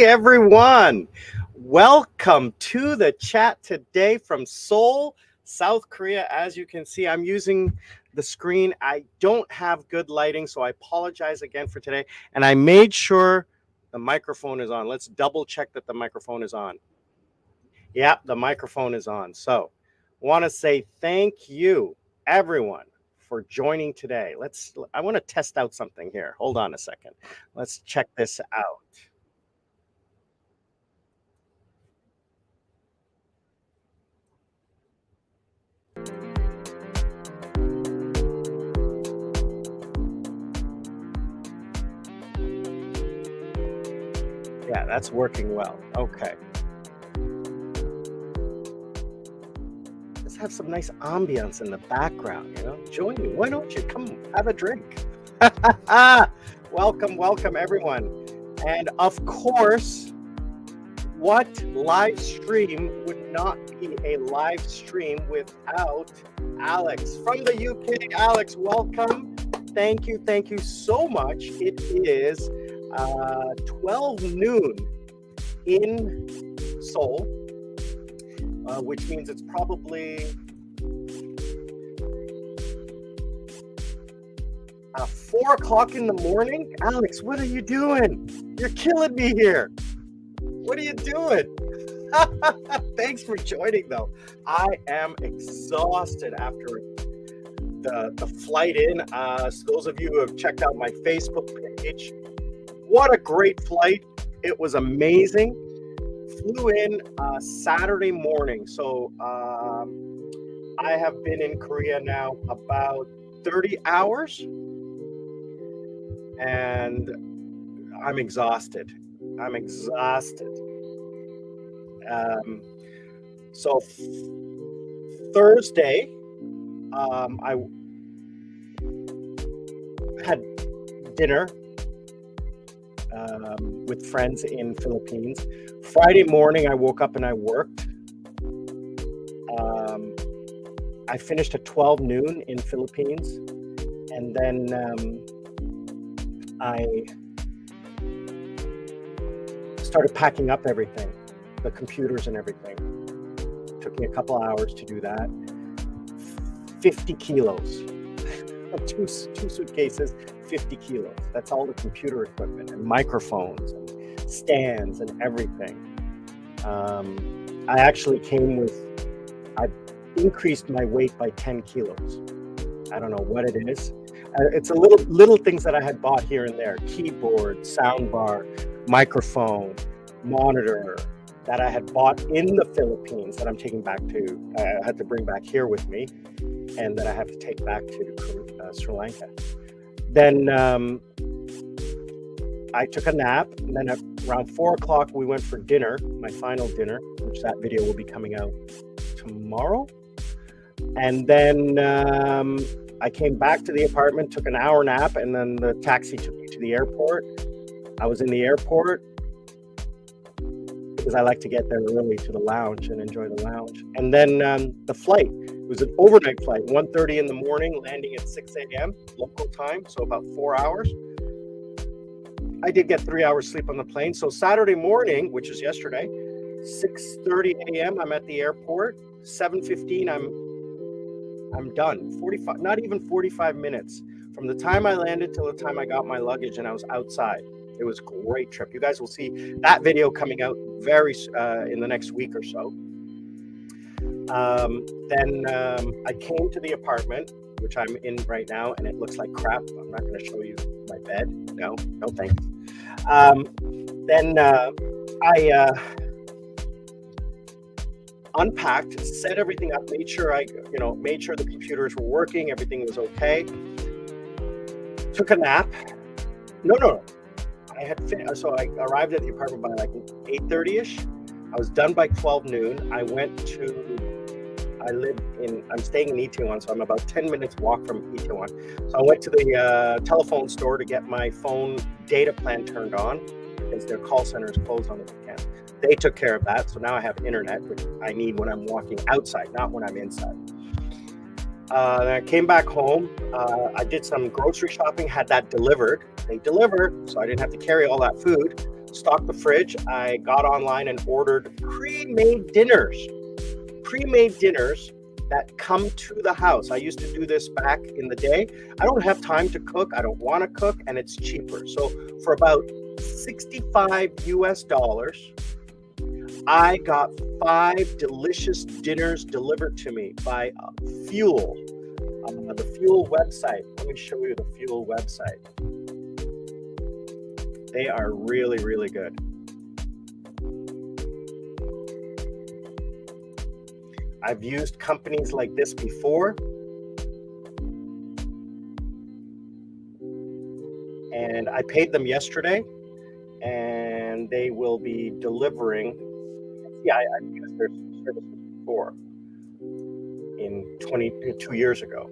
everyone. Welcome to the chat today from Seoul, South Korea. As you can see, I'm using the screen. I don't have good lighting, so I apologize again for today. And I made sure the microphone is on. Let's double check that the microphone is on. Yeah, the microphone is on. So want to say thank you, everyone, for joining today. I want to test out something here. Hold on a second. Let's check this out. Yeah, that's working well. Okay. Let's have some nice ambience in the background, Join me. Why don't you come have a drink? Welcome, everyone. And of course, what live stream would not be a live stream without Alex from the UK? Alex, welcome. Thank you so much. It is 12 noon in Seoul, which means it's probably 4 o'clock in the morning. Alex, what are you doing? You're killing me here. What are you doing? Thanks for joining, though. I am exhausted after the flight in. So those of you who have checked out my Facebook page, what a great flight. It was amazing. Flew in Saturday morning. So I have been in Korea now about 30 hours. And I'm exhausted. So Thursday, I had dinner with friends in Philippines. Friday morning, I woke up and I worked. I finished at 12 noon in Philippines, and then I started packing up everything, the computers and everything. Took me a couple hours to do that. 50 kilos, two suitcases, 50 kilos. That's all the computer equipment and microphones and stands and everything. I actually I increased my weight by 10 kilos. I don't know what it is. It's a little things that I had bought here and there: keyboard, sound bar, microphone, monitor that I had bought in the Philippines that I'm taking back I had to bring back here with me, and that I have to take back to Sri Lanka. Then I took a nap, and then at around 4 o'clock we went for dinner, my final dinner, which that video will be coming out tomorrow. And then I came back to the apartment, took an hour nap, and then the taxi took me to the airport. I was in the airport because I like to get there early to the lounge and enjoy the lounge. And then the flight, it was an overnight flight, 1:30 in the morning, landing at 6 a.m. local time, so about 4 hours. I did get 3 hours sleep on the plane. So Saturday morning, which is yesterday, 6:30 a.m. I'm at the airport. 7:15 I'm done. 45, not even 45 minutes from the time I landed till the time I got my luggage and I was outside. It was a great trip. You guys will see that video coming out in the next week or so. Then I came to the apartment, which I'm in right now, and it looks like crap. I'm not going to show you my bed. No thanks. Then I unpacked, set everything up, made sure the computers were working, everything was okay. Took a nap. No. So I arrived at the apartment by like 8:30ish. I was done by 12 noon. I'm staying in Itaewon, so I'm about 10 minutes walk from Itaewon. So I went to the telephone store to get my phone data plan turned on because their call center is closed on the weekend. They took care of that, so now I have internet, which I need when I'm walking outside, not when I'm inside. Then I came back home. I did some grocery shopping, had that delivered. They delivered, so I didn't have to carry all that food. stocked the fridge. I got online and ordered pre-made dinners that come to the house. I used to do this back in the day. I don't have time to cook. I don't want to cook, and it's cheaper. So for about $65 I got 5 delicious dinners delivered to me by Fuel, the Fuel website. Let me show you the Fuel website. They are really, really good. I've used companies like this before, and I paid them yesterday, and they will be delivering. Yeah, I've used their services before in 22 years ago.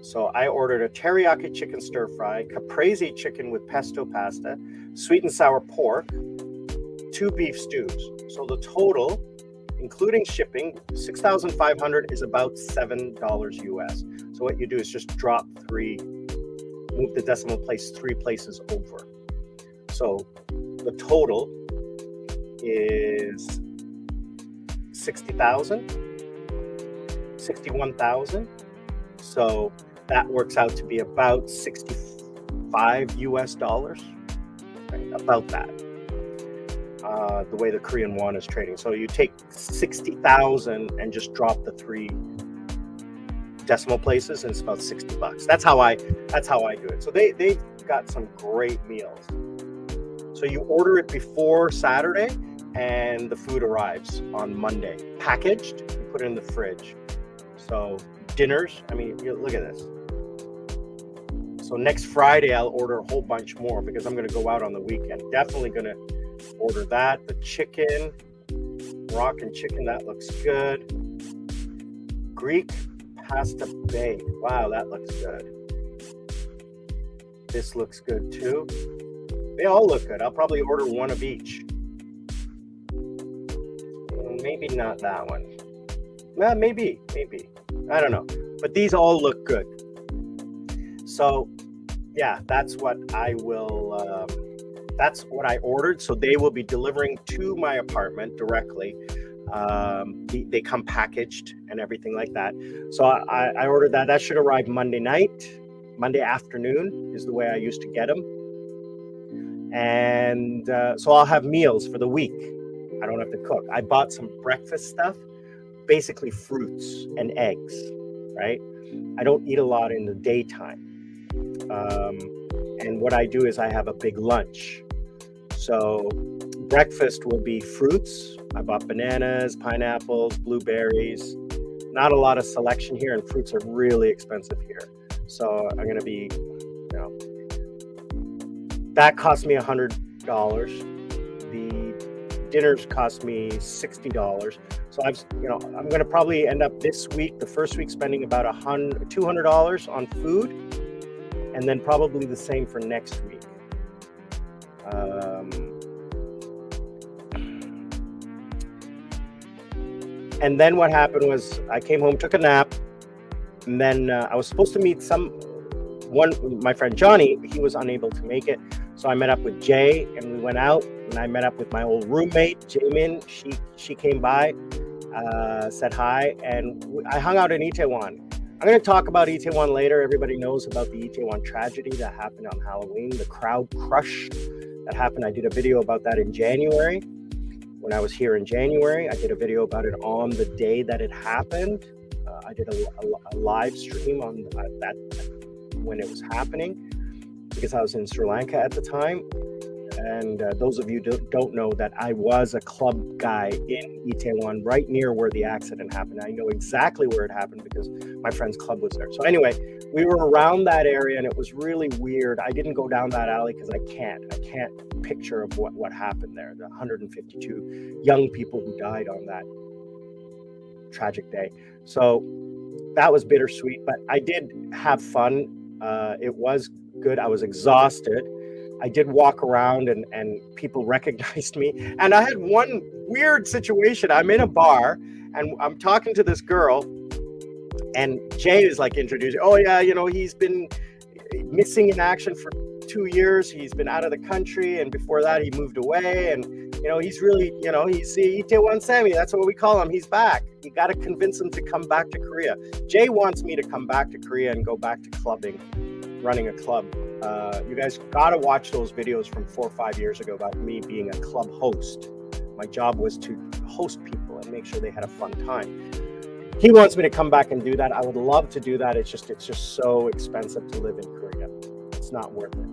So I ordered a teriyaki chicken stir fry, caprese chicken with pesto pasta, sweet and sour pork, 2 beef stews. So the total, including shipping, $6,500 is about $7 US. So what you do is just move the decimal place 3 places over. So the total is 60,000, 61,000. So that works out to be about $65 US, right? About that. The way the Korean won is trading. So you take 60,000 and just drop the 3 decimal places, and it's about $60. That's how I do it. So they've got some great meals. So you order it before Saturday, and the food arrives on Monday, packaged. You put it in the fridge. So dinners, I mean, look at this. So next Friday, I'll order a whole bunch more because I'm going to go out on the weekend. Definitely going to order that. The chicken, Moroccan chicken, that looks good. Greek pasta bake. Wow, that looks good. This looks good too. They all look good. I'll probably order 1 of each. Maybe not that one. Well, maybe. I don't know. But these all look good. So, yeah, that's what I will. That's what I ordered. So they will be delivering to my apartment directly. They come packaged and everything like that. So I ordered that. That should arrive Monday night. Monday afternoon is the way I used to get them. And so I'll have meals for the week. I don't have to cook. I bought some breakfast stuff, basically fruits and eggs, right? I don't eat a lot in the daytime. And what I do is I have a big lunch. So breakfast will be fruits. I bought bananas, pineapples, blueberries. Not a lot of selection here, and fruits are really expensive here. So I'm going to be, that cost me $100. The dinners cost me $60. So I'm going to probably end up this week, the first week, spending about $200 on food, and then probably the same for next week. And then what happened was I came home, took a nap, and then I was supposed to meet my friend Johnny. He was unable to make it. So I met up with Jay, and we went out, and I met up with my old roommate, Jaemin. She came by, said hi, and I hung out in Itaewon. I'm going to talk about Itaewon later. Everybody knows about the Itaewon tragedy that happened on Halloween, the crowd crush that happened. I did a video about that in January. When I was here in January, I did a video about it on the day that it happened. I did a live stream on that when it was happening, because I was in Sri Lanka at the time. And those of you don't know that I was a club guy in Itaewon, right near where the accident happened. I know exactly where it happened because my friend's club was there. So anyway, we were around that area, and it was really weird. I didn't go down that alley because I can't picture of what happened there. The 152 young people who died on that tragic day. So that was bittersweet, but I did have fun. It was good. I was exhausted. I did walk around, and people recognized me. And I had one weird situation. I'm in a bar, and I'm talking to this girl, and Jay is like introducing, oh yeah, he's been missing in action for 2 years he's been out of the country, and before that he moved away, and he's really, he's Itaewon Sammy. That's what we call him. He's back. You got to convince him to come back to Korea. Jay wants me to come back to Korea and go back to clubbing, running a club. You guys got to watch those videos from 4 or 5 years ago about me being a club host. My job was to host people and make sure they had a fun time. He wants me to come back and do that. I would love to do that. It's just so expensive to live in Korea. It's not worth it.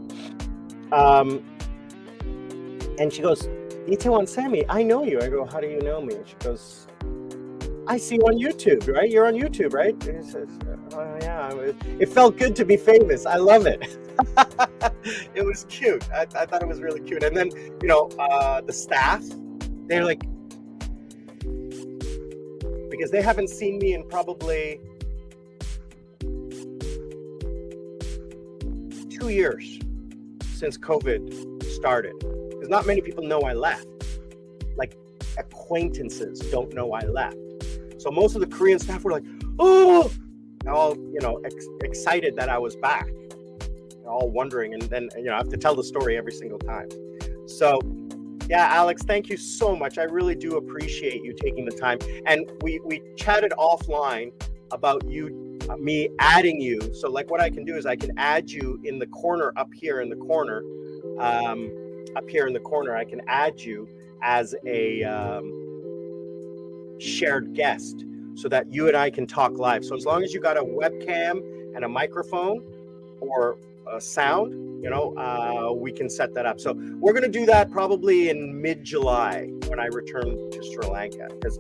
And she goes, Itaewon Sammy, I know you. I go, how do you know me? She goes, I see you on YouTube, right? You're on YouTube, right? And he says, oh, yeah. It felt good to be famous. I love it. It was cute. I thought it was really cute. And then, the staff, they're like, because they haven't seen me in probably 2 years since COVID started. Because not many people know I left. Like, acquaintances don't know I left. So most of the Korean staff were like, oh, all, excited that I was back. They're all wondering. And then, I have to tell the story every single time. So, yeah, Alex, thank you so much. I really do appreciate you taking the time. And we chatted offline about me adding you. So like what I can do is I can add you in the corner up here in the corner. I can add you as a shared guest so that you and I can talk live. So as long as you got a webcam and a microphone or a sound, we can set that up. So we're going to do that probably in mid-July when I return to Sri Lanka, because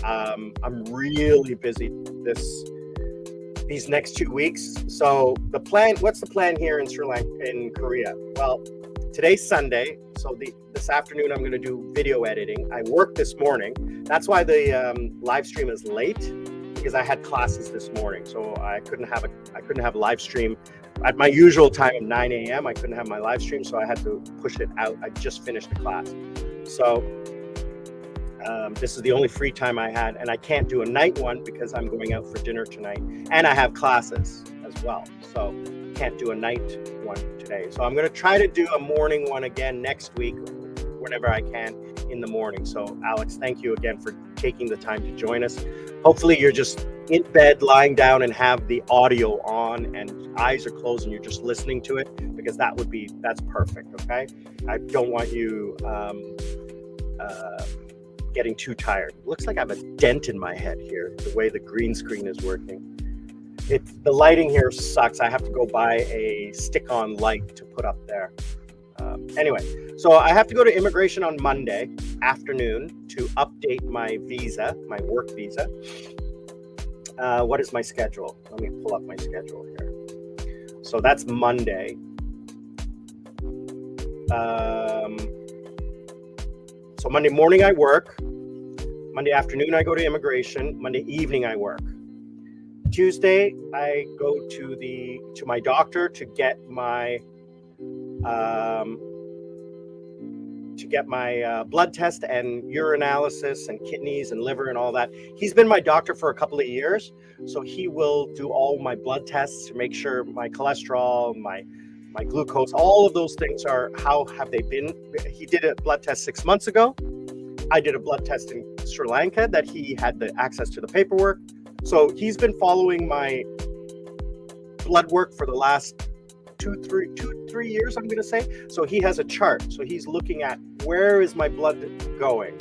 I'm really busy these next 2 weeks. So what's the plan here in Sri Lanka, in Korea? Well, today's Sunday, so this afternoon I'm going to do video editing. I worked this morning. That's why the live stream is late, because I had classes this morning, so I couldn't have live stream at my usual time of 9 a.m. I couldn't have my live stream, so I had to push it out. I just finished the class, so this is the only free time I had, and I can't do a night one because I'm going out for dinner tonight, and I have classes as well, so can't do a night one today. So I'm going to try to do a morning one again next week, whenever I can in the morning. So Alex, thank you again for taking the time to join us. Hopefully you're just in bed, lying down, and have the audio on and eyes are closed and you're just listening to it, because that's perfect. Okay. I don't want you getting too tired. Looks like I have a dent in my head here, the way the green screen is working. The lighting here sucks. I have to go buy a stick-on light to put up there. Anyway, so I have to go to immigration on Monday afternoon to update my visa, my work visa. What is my schedule? Let me pull up my schedule here. So that's Monday. So Monday morning I work. Monday afternoon I go to immigration. Monday evening I work. Tuesday I go to my doctor to get my blood test and urinalysis and kidneys and liver and all that. He's been my doctor for a couple of years, so he will do all my blood tests to make sure my cholesterol, my glucose, all of those things are, how have they been. He did a blood test 6 months ago. I did a blood test in Sri Lanka that he had the access to the paperwork. So he's been following my blood work for the last two, three years, I'm going to say. So he has a chart. So he's looking at, where is my blood going?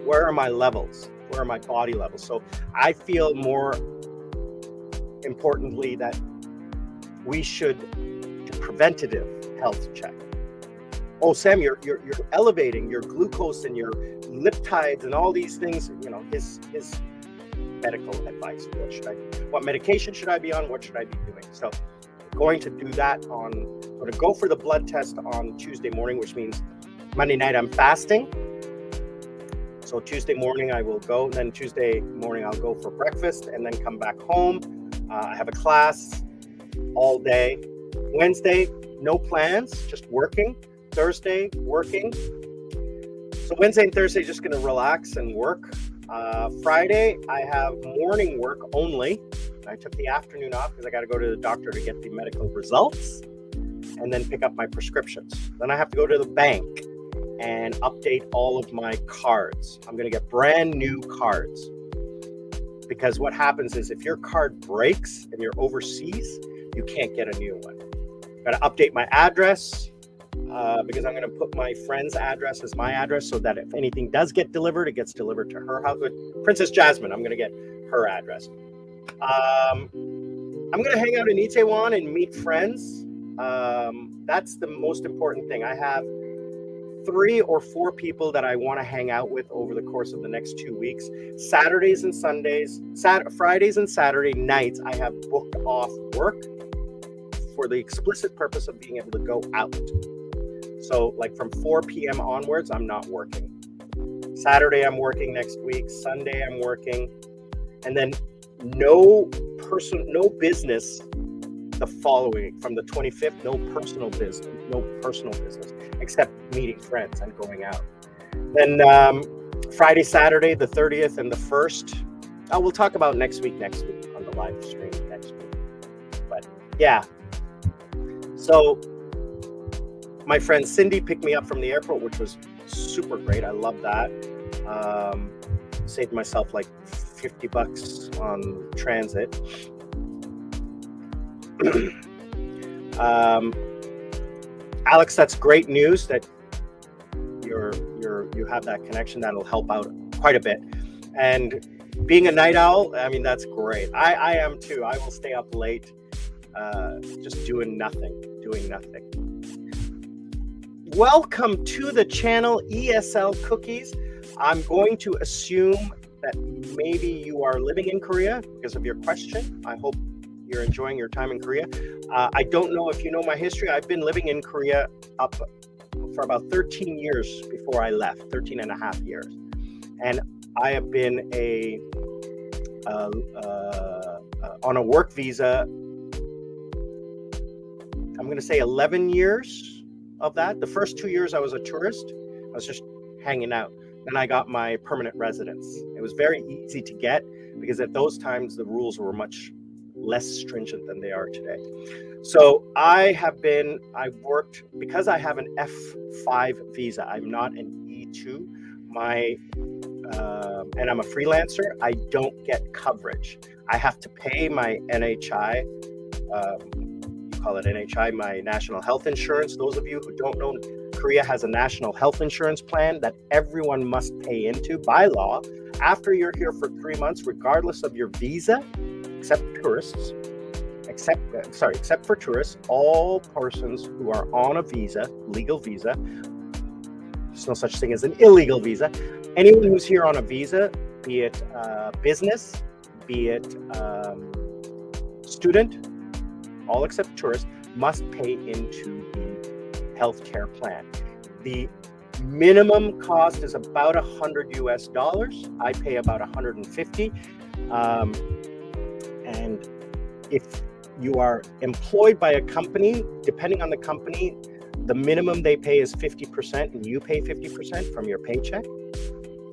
Where are my levels? Where are my body levels? So I feel more importantly that we should do preventative health check. Oh, Sam, you're elevating your glucose and your liptides and all these things, his medical advice. What medication should I be on? What should I be doing? So going to do that I'm going to go for the blood test on Tuesday morning, which means Monday night I'm fasting. So Tuesday morning I will go, then Tuesday morning I'll go for breakfast and then come back home. I have a class all day. Wednesday, no plans, just working. Thursday, working. So Wednesday and Thursday, just going to relax and work. Friday, I have morning work only. I took the afternoon off because I got to go to the doctor to get the medical results. and then pick up my prescriptions. Then I have to go to the bank and update all of my cards. I'm going to get brand new cards, because what happens is if your card breaks and you're overseas, you can't get a new one. Got to update my address, because I'm going to put my friend's address as my address, so that if anything does get delivered, it gets delivered to her house. Princess Jasmine, I'm going to get her address. I'm going to hang out in Itaewon and meet friends. That's the most important thing. I have 3 or 4 people that I want to hang out with over the course of the next 2 weeks. Saturdays and Sundays, Fridays and Saturday nights, I have booked off work for the explicit purpose of being able to go out. So like from 4 p.m. onwards, I'm not working. Saturday, I'm working next week. Sunday, I'm working. And then no business the following, from the 25th, no personal business, except meeting friends and going out. Then Friday, Saturday, the 30th and the 1st, we'll talk about next week on the live stream next week. But yeah, so my friend Cindy picked me up from the airport, which was super great. I love that. Saved myself like $50 on transit. Alex, that's great news that you have that connection. That'll help out quite a bit. And being a night owl, I mean, that's great. I am too. I will stay up late, just doing nothing. Welcome to the channel, ESL Cookies. I'm going to assume that maybe you are living in Korea because of your question. I hope you're enjoying your time in Korea. I don't know if you know my history. I've been living in Korea up for about 13 years before I left, 13 and a half years. And I have been on a work visa, I'm going to say 11 years of that. The first 2 years I was a tourist. I was just hanging out. Then I got my permanent residence. It was very easy to get because at those times the rules were much less stringent than they are today. So I've worked, because I have an F5 visa, I'm not an E2, and I'm a freelancer, I don't get coverage. I have to pay my NHI, you call it NHI, my national health insurance. Those of you who don't know, Korea has a national health insurance plan that everyone must pay into by law after you're here for 3 months, regardless of your visa, except tourists. Except for tourists, all persons who are on a visa, legal visa, there's no such thing as an illegal visa. Anyone who's here on a visa, be it business, be it student, all except tourists, must pay into the healthcare plan. The minimum cost is about $100 US. I pay about 150. And if you are employed by a company, depending on the company, the minimum they pay is 50% and you pay 50% from your paycheck,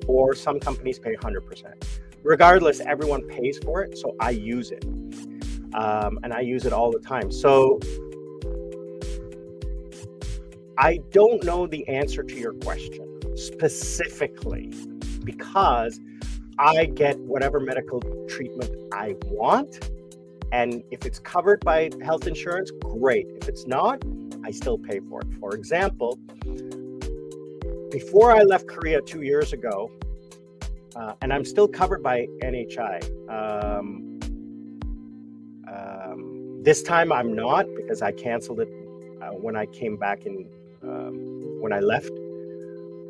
or some companies pay 100%. Regardless, everyone pays for it, so I use it. And I use it all the time. So I don't know the answer to your question specifically, because I get whatever medical treatment I want. And if it's covered by health insurance, great. If it's not, I still pay for it. For example, before I left Korea 2 years ago, and I'm still covered by NHI. This time I'm not, because I canceled it when I came back when I left.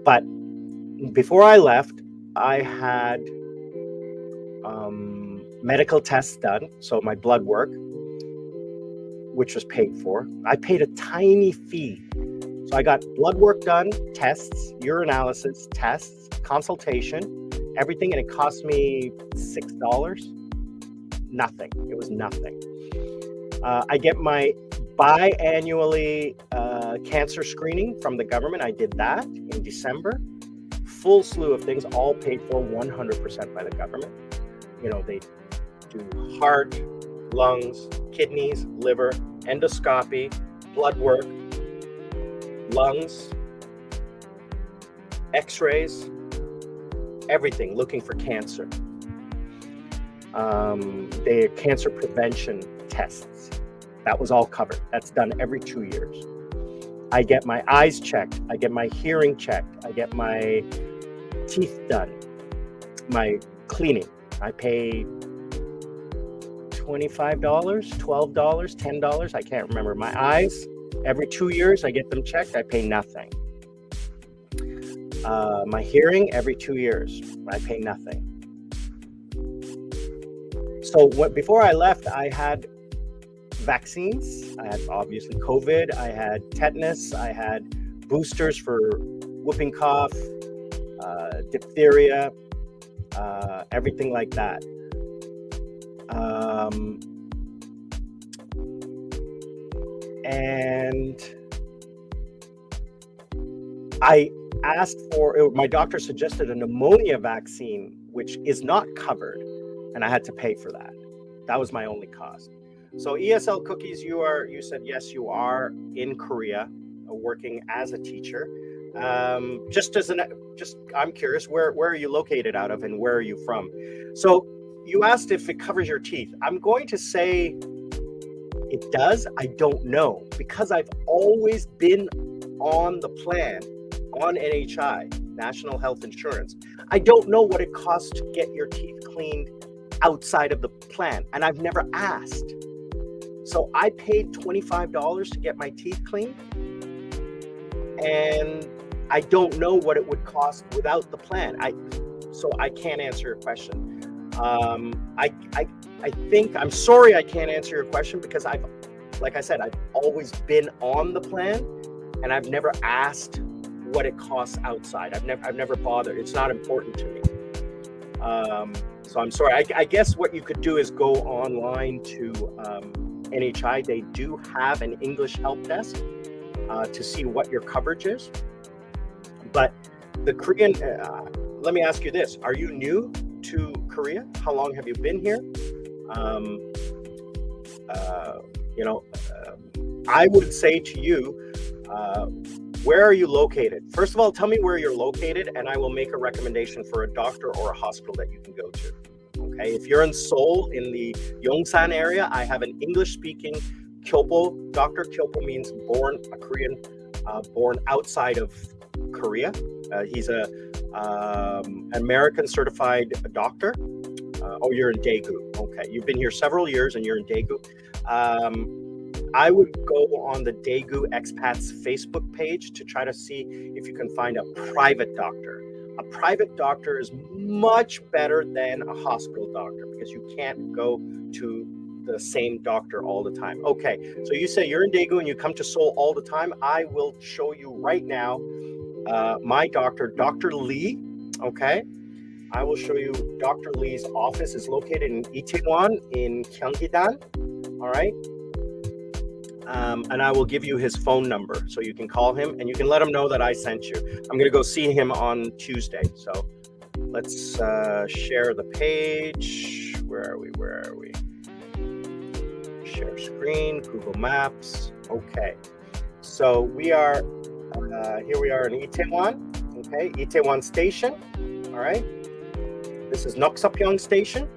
But before I left, I had medical tests done, so my blood work, which was paid for. I paid a tiny fee. So I got blood work done, tests, urinalysis, tests, consultation, everything, and it cost me $6. Nothing. It was nothing. I get my biannually cancer screening from the government. I did that in December. Full slew of things, all paid for 100% by the government. You know, they do heart, lungs, kidneys, liver, endoscopy, blood work, lungs, x-rays, everything, looking for cancer. The cancer prevention tests, that was all covered. That's done every 2 years. I get my eyes checked. I get my hearing checked. I get my teeth done, my cleaning. I pay $25, $12, $10. I can't remember. My eyes, every 2 years, I get them checked. I pay nothing. My hearing, every 2 years, I pay nothing. So before I left, I had vaccines. I had obviously COVID. I had tetanus. I had boosters for whooping cough, diphtheria, everything like that. And I asked for, my doctor suggested a pneumonia vaccine, which is not covered, and I had to pay for that. That was my only cost. So ESL Cookies, you said yes, you are in Korea, working as a teacher. I'm curious, where are you located out of, and where are you from? So you asked if it covers your teeth. I'm going to say it does. I don't know, because I've always been on the plan, on NHI, National Health Insurance. I don't know what it costs to get your teeth cleaned outside of the plan, and I've never asked. So I paid $25 to get my teeth cleaned, and I don't know what it would cost without the plan. So I can't answer your question. I think, I'm sorry I can't answer your question, because like I said, I've always been on the plan, and I've never asked what it costs outside. I've never bothered. It's not important to me. So I'm sorry. I guess what you could do is go online to NHI. They do have an English help desk to see what your coverage is. But the Korean, let me ask you this. Are you new to Korea? How long have you been here? I would say to you, where are you located? First of all, tell me where you're located, and I will make a recommendation for a doctor or a hospital that you can go to. Okay, if you're in Seoul, in the Yongsan area, I have an English-speaking Kyopo doctor. Kyopo means a Korean, born outside of Korea. He's an American certified doctor. You're in Daegu. Okay, you've been here several years, and you're in Daegu. I would go on the Daegu expats Facebook page to try to see if you can find a private doctor. A private doctor is much better than a hospital doctor, because you can't go to the same doctor all the time. Okay, so you say you're in Daegu and you come to Seoul all the time. I will show you right now my doctor, Dr. Lee. Okay, I will show you Dr. Lee's office is located in Itaewon in Gyeonggi-dan. All right. And I will give you his phone number so you can call him, and you can let him know that I sent you. I'm going to go see him on Tuesday. So let's share the page. Where are we? Share screen, Google Maps. Okay. So we are, here we are in Itaewon. Okay, Itaewon Station. All right. This is Noksapyeong Station.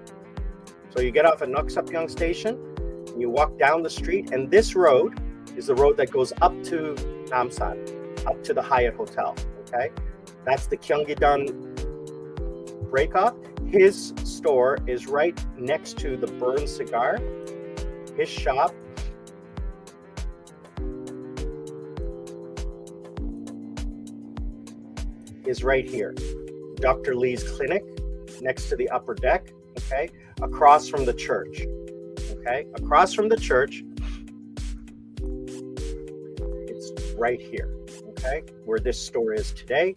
So you get off at Noksapyeong Station. You walk down the street, and this road is the road that goes up to Namsan, up to the Hyatt Hotel. Okay, that's the Gyeonggi-dan breakoff. His store is right next to the Burn Cigar. His shop is right here. Dr. Lee's clinic, next to the upper deck. Okay, across from the church. Okay, across from the church, it's right here, okay, where this store is today.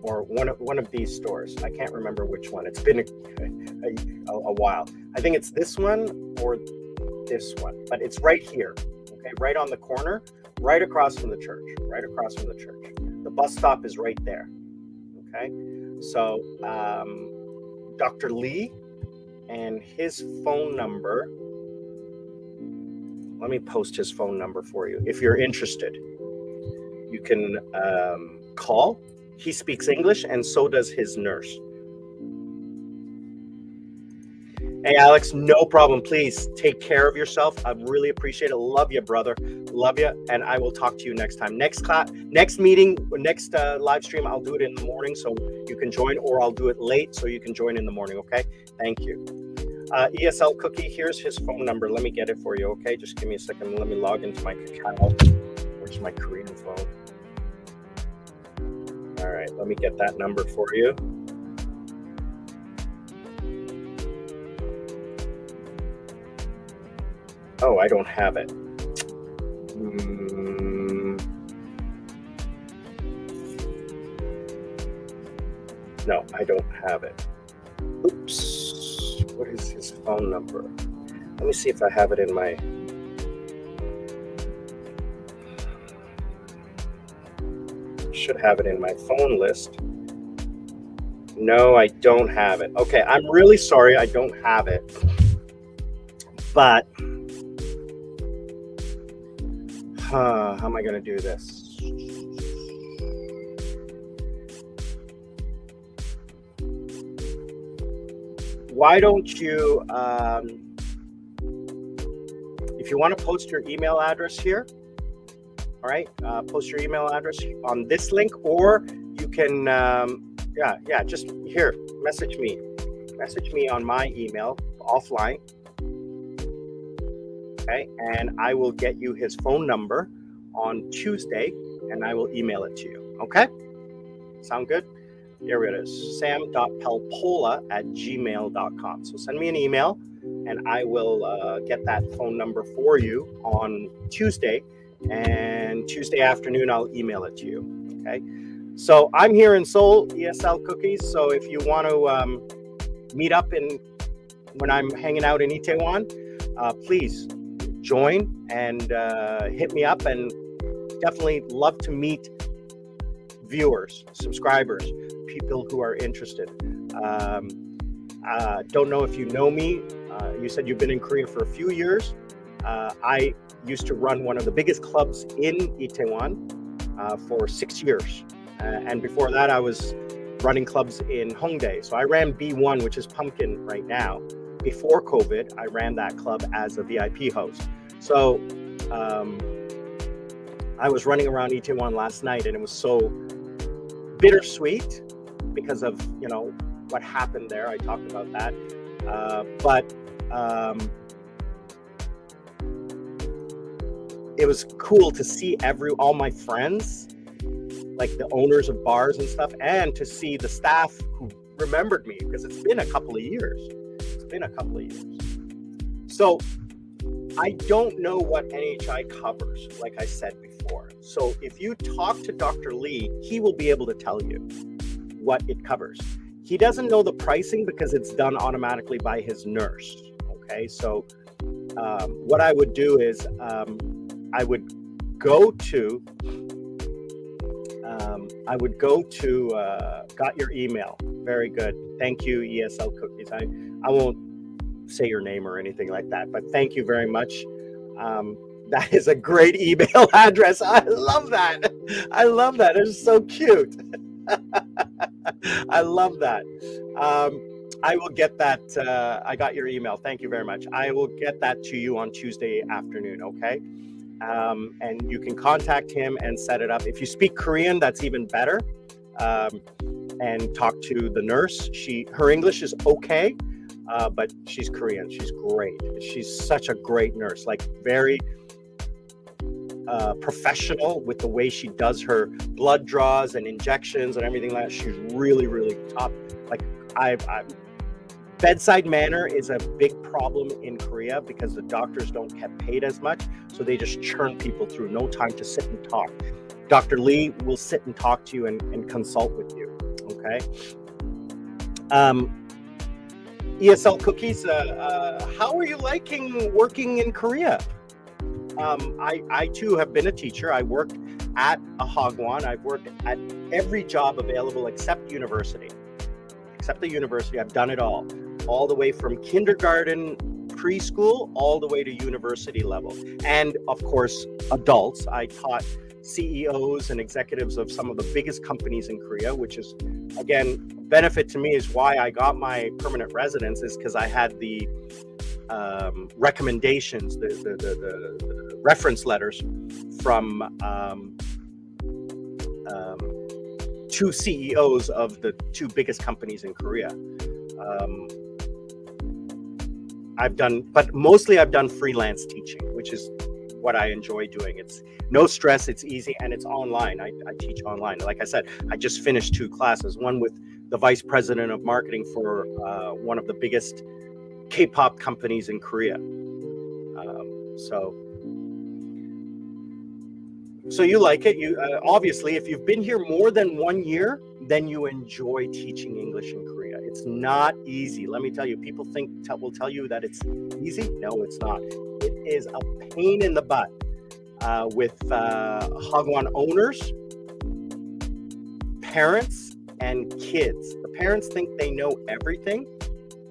Or one of these stores. I can't remember which one. It's been a while. I think it's this one or this one, but it's right here, okay, right on the corner, right across from the church, right across from the church. The bus stop is right there. Okay, so Dr. Lee, and his phone number. Let me post his phone number for you. If you're interested, you can call. He speaks English, and so does his nurse. Hey, Alex, no problem. Please take care of yourself. I really appreciate it. Love you, brother. Love you. And I will talk to you next time. Next meeting, next live stream, I'll do it in the morning so you can join, or I'll do it late so you can join in the morning, okay? Thank you. ESL Cookie, here's his phone number. Let me get it for you, okay? Just give me a second. Let me log into my Kakao. Where's my Korean phone? All right, let me get that number for you. Oh, I don't have it. No, I don't have it. Oops. What is his phone number? Let me see if I have it in my... Should have it in my phone list. No, I don't have it. Okay, I'm really sorry I don't have it. But... how am I going to do this? Why don't you, if you want to post your email address here, all right, post your email address on this link, or you can, just here, message me on my email offline. Okay, and I will get you his phone number on Tuesday, and I will email it to you. Okay, sound good? Here it is, sam.pelpola@gmail.com. So send me an email, and I will get that phone number for you on Tuesday, and Tuesday afternoon I'll email it to you. Okay, so I'm here in Seoul, ESL Cookies. So if you want to meet up when I'm hanging out in Itaewon, please join and hit me up, and definitely love to meet viewers, subscribers, people who are interested. Don't know if you know me. You said you've been in Korea for a few years. I used to run one of the biggest clubs in Itaewon for 6 years. And before that, I was running clubs in Hongdae. So I ran B1, which is Pumpkin right now. Before COVID, I ran that club as a VIP host. So I was running around Itaewon last night, and it was so bittersweet because of, what happened there. I talked about that. But it was cool to see all my friends, like the owners of bars and stuff, and to see the staff who remembered me, because it's been a couple of years. So I don't know what NHI covers, like I said before. So if you talk to Dr. Lee, he will be able to tell you what it covers. He doesn't know the pricing because it's done automatically by his nurse. Okay, so what I would do is I would go to got your email. Very good. Thank you, ESL Cookies. I won't say your name or anything like that, but thank you very much. That is a great email address. I love that. It's so cute. I love that. I will get that. I got your email. Thank you very much. I will get that to you on Tuesday afternoon. Okay. And you can contact him and set it up. If you speak Korean, that's even better. And talk to the nurse. Her English is okay, but she's Korean. She's great. She's such a great nurse, like very professional with the way she does her blood draws and injections and everything like that. She's really, really top. Like bedside manner is a big problem in Korea because the doctors don't get paid as much, so they just churn people through. No time to sit and talk. Dr. Lee will sit and talk to you and consult with you. Okay. ESL Cookies, how are you liking working in Korea? I too have been a teacher. I worked at a Hagwon. I've worked at every job available except university. except the university. I've done it all the way from kindergarten, preschool, all the way to university level. And of course, adults. I taught CEOs and executives of some of the biggest companies in Korea, which is, again, benefit to me is why I got my permanent residence, is because I had the recommendations, the reference letters from two CEOs of the two biggest companies in Korea. But mostly I've done freelance teaching, which is what I enjoy doing. It's no stress, it's easy, and it's online. I teach online. Like I said, I just finished 2 classes, one with the vice president of marketing for one of the biggest K-pop companies in Korea. So you like it. You obviously, if you've been here more than 1 year, then you enjoy teaching English in Korea. It's not easy. Let me tell you, people will tell you that it's easy. No, it's not. It is a pain in the butt with Hagwon owners, parents, and kids. The parents think they know everything,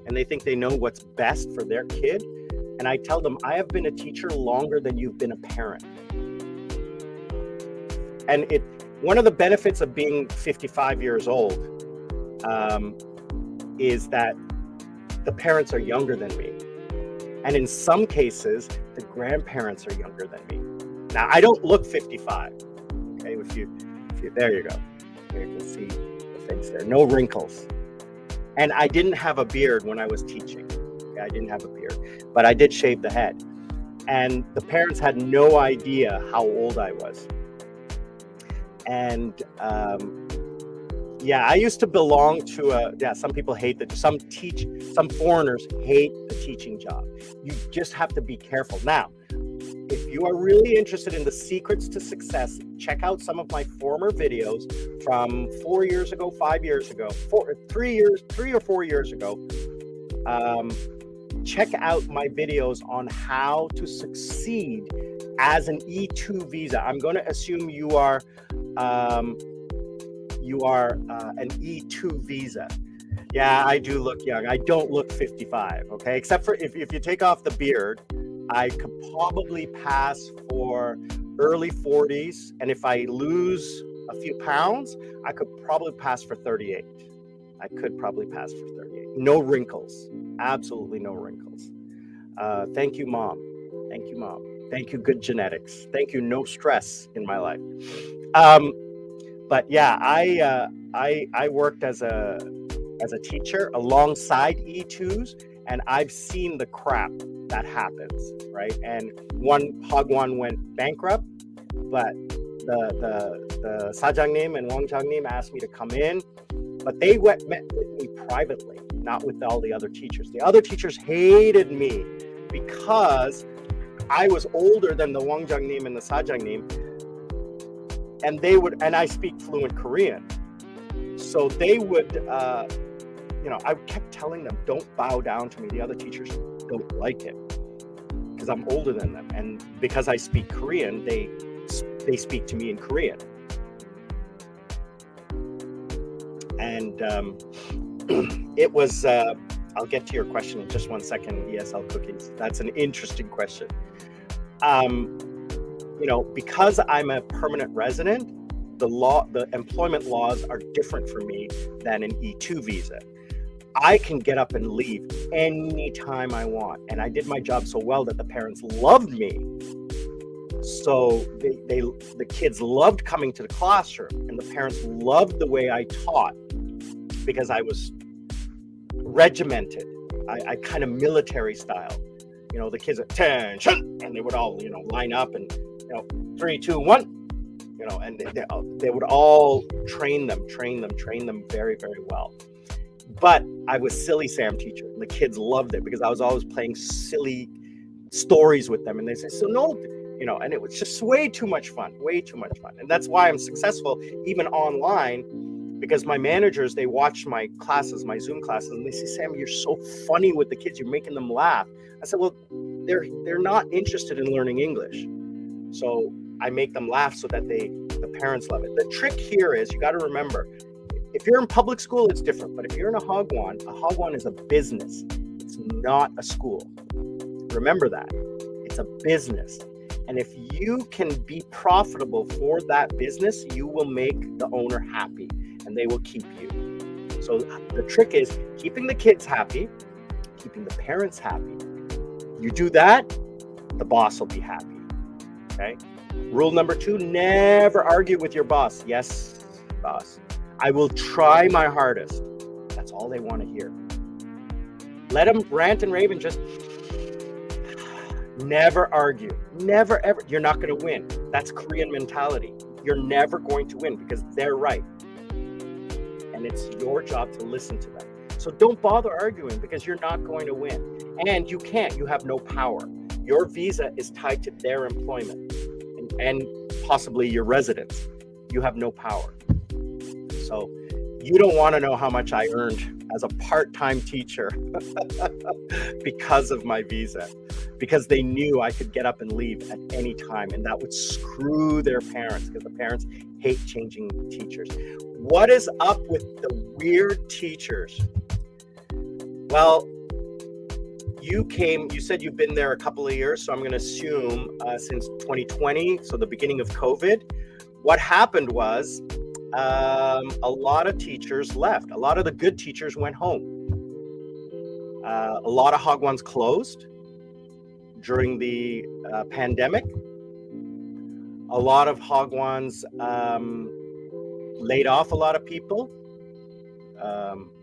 and they think they know what's best for their kid. And I tell them, I have been a teacher longer than you've been a parent. And one of the benefits of being 55 years old is that the parents are younger than me. And in some cases, the grandparents are younger than me. Now, I don't look 55. Okay, there you go. You can see the face there. No wrinkles. And I didn't have a beard when I was teaching. Okay, I didn't have a beard, but I did shave the head. And the parents had no idea how old I was. And I used to belong to some people hate some foreigners hate the teaching job. You just have to be careful. Now, if you are really interested in the secrets to success, check out some of my former videos from 4 years ago, 5 years ago, 3 or 4 years ago. Check out my videos on how to succeed as an E2 visa. I'm going to assume you are an E2 visa. Yeah, I do look young. I don't look 55, okay? Except for if you take off the beard, I could probably pass for early 40s. And if I lose a few pounds, I could probably pass for 38. I could probably pass for 38. No wrinkles. Absolutely no wrinkles. Thank you, Mom. Thank you, Mom. Thank you, good genetics. Thank you, no stress in my life. But yeah, I worked as a teacher alongside E2s, and I've seen the crap that happens, right? And one Hagwon went bankrupt, but the Sajangnim and Wongjangnim asked me to come in, but they met with me privately, not with all the other teachers. The other teachers hated me because I was older than the Wongjangnim and the Sajangnim, and I speak fluent Korean. So they would, I kept telling them, don't bow down to me. The other teachers don't like it because I'm older than them. And because I speak Korean, they speak to me in Korean. And it was, I'll get to your question in just 1 second, ESL cookies. That's an interesting question. Because I'm a permanent resident, the employment laws are different for me than an E2 visa. I can get up and leave anytime I want. And I did my job so well that the parents loved me. So the kids loved coming to the classroom, and the parents loved the way I taught because I was regimented. I kind of military style. The kids attention, and they would all, line up and, 3, 2, 1, and they would all train them very, very well. But I was silly Sam teacher, and the kids loved it because I was always playing silly stories with them, and they say, so no, and it was just way too much fun. And that's why I'm successful even online, because my managers, they watch my classes, my Zoom classes, and they say, Sam, you're so funny with the kids. You're making them laugh. I said, well, they're not interested in learning English. So I make them laugh so that the parents love it. The trick here is you got to remember, If you're in public school, it's different. But if you're in a hagwon is a business. It's not a school. Remember that. It's a business. And if you can be profitable for that business, you will make the owner happy and they will keep you. So the trick is keeping the kids happy, keeping the parents happy. You do that, the boss will be happy. Okay? Rule number 2, never argue with your boss. Yes, boss. I will try my hardest. That's all they want to hear. Let them rant and rave and just never argue. Never, ever. You're not going to win. That's Korean mentality. You're never going to win because they're right. And it's your job to listen to them. So don't bother arguing because you're not going to win. And you can't. You have no power. Your visa is tied to their employment and possibly your residence. You have no power. So you don't want to know how much I earned as a part-time teacher because of my visa, because they knew I could get up and leave at any time, and that would screw their parents because the parents hate changing teachers. What is up with the weird teachers? Well, you said you've been there a couple of years, so I'm going to assume since 2020, so the beginning of COVID. What happened was a lot of teachers left. A lot of the good teachers went home. A lot of hagwons closed during the pandemic. A lot of hagwons laid off a lot of people.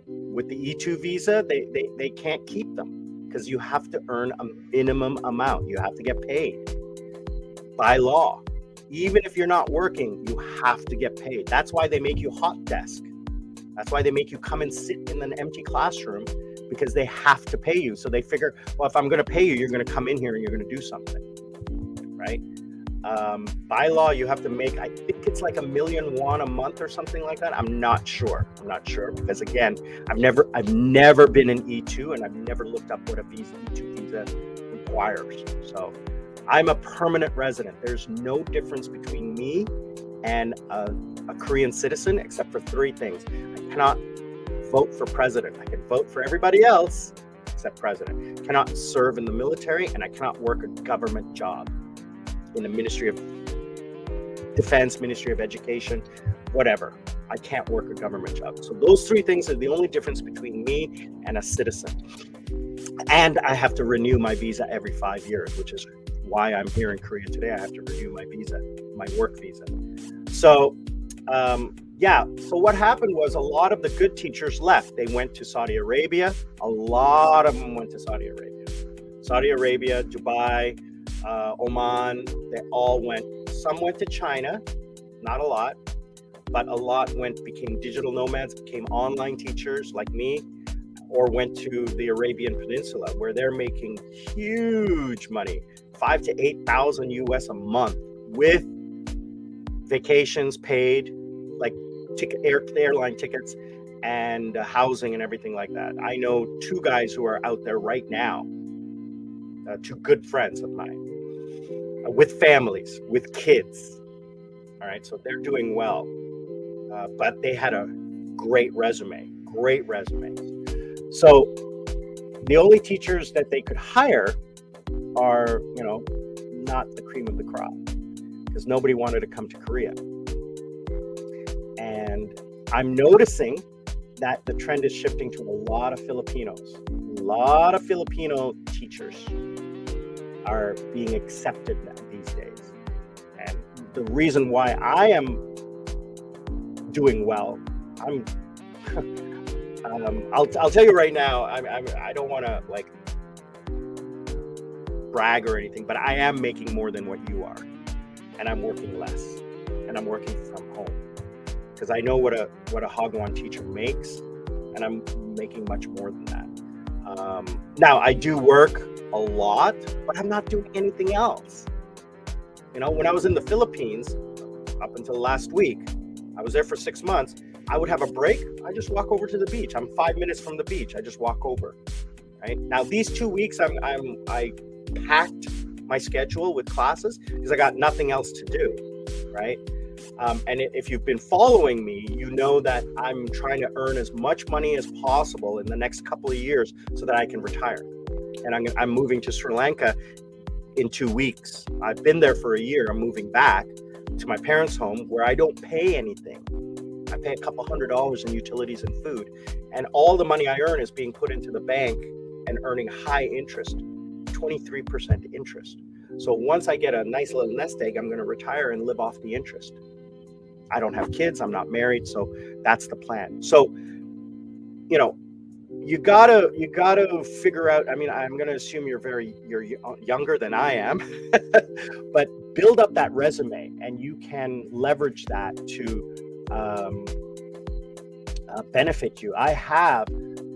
With the E2 visa, they can't keep them because you have to earn a minimum amount. You have to get paid by law. Even if you're not working, you have to get paid. That's why they make you hot desk. That's why they make you come and sit in an empty classroom, because they have to pay you. So they figure, well, if I'm going to pay you, you're going to come in here and you're going to do something, right? By law, you have to make, I think it's like $1 million won a month or something like that. I'm not sure because again, I've never been in E2 and I've never looked up what a E2 visa requires. So I'm a permanent resident. There's no difference between me and a Korean citizen except for 3 things. I cannot vote for president. I can vote for everybody else except president. I cannot serve in the military, and I cannot work a government job in the Ministry of Defense, Ministry of Education, whatever. I can't work a government job. So those 3 things are the only difference between me and a citizen. And I have to renew my visa every 5 years, which is why I'm here in Korea today. I have to renew my visa, my work visa. So, so what happened was a lot of the good teachers left. They went to Saudi Arabia. A lot of them went to Saudi Arabia. Saudi Arabia, Dubai, Oman, they all went. Some went to China, not a lot, but a lot became digital nomads, became online teachers like me, or went to the Arabian Peninsula where they're making huge money, 5,000 to 8,000 US a month with vacations paid, like airline tickets and housing and everything like that. I know 2 guys who are out there right now, 2 good friends of mine, with families, with kids. All right, so they're doing well, but they had a great resume. So the only teachers that they could hire are, not the cream of the crop, because nobody wanted to come to Korea. And I'm noticing that the trend is shifting to a lot of Filipinos. A lot of Filipino teachers are being accepted now these days. And the reason why I am doing well, I'll tell you right now, I don't want to like brag or anything, but I am making more than what you are, and I'm working less, and I'm working from home because I know what a hagwon teacher makes, and I'm making much more than that. Now I do work a lot, but I'm not doing anything else. When I was in the Philippines up until last week, I was there for 6 months. I would have a break. I just walk over to the beach. I'm 5 minutes from the beach. I just walk over. Right now, these 2 weeks, I packed my schedule with classes because I got nothing else to do. Right. And if you've been following me, you know that I'm trying to earn as much money as possible in the next couple of years so that I can retire. And I'm moving to Sri Lanka in 2 weeks. I've been there for a year. I'm moving back to my parents' home where I don't pay anything. I pay a couple $100 in utilities and food. And all the money I earn is being put into the bank and earning high interest, 23% interest. So once I get a nice little nest egg, I'm going to retire and live off the interest. I don't have kids. I'm not married. So that's the plan. So, you know, you gotta figure out. I mean, I'm going to assume you're younger than I am, but build up that resume, and you can leverage that to benefit you. I have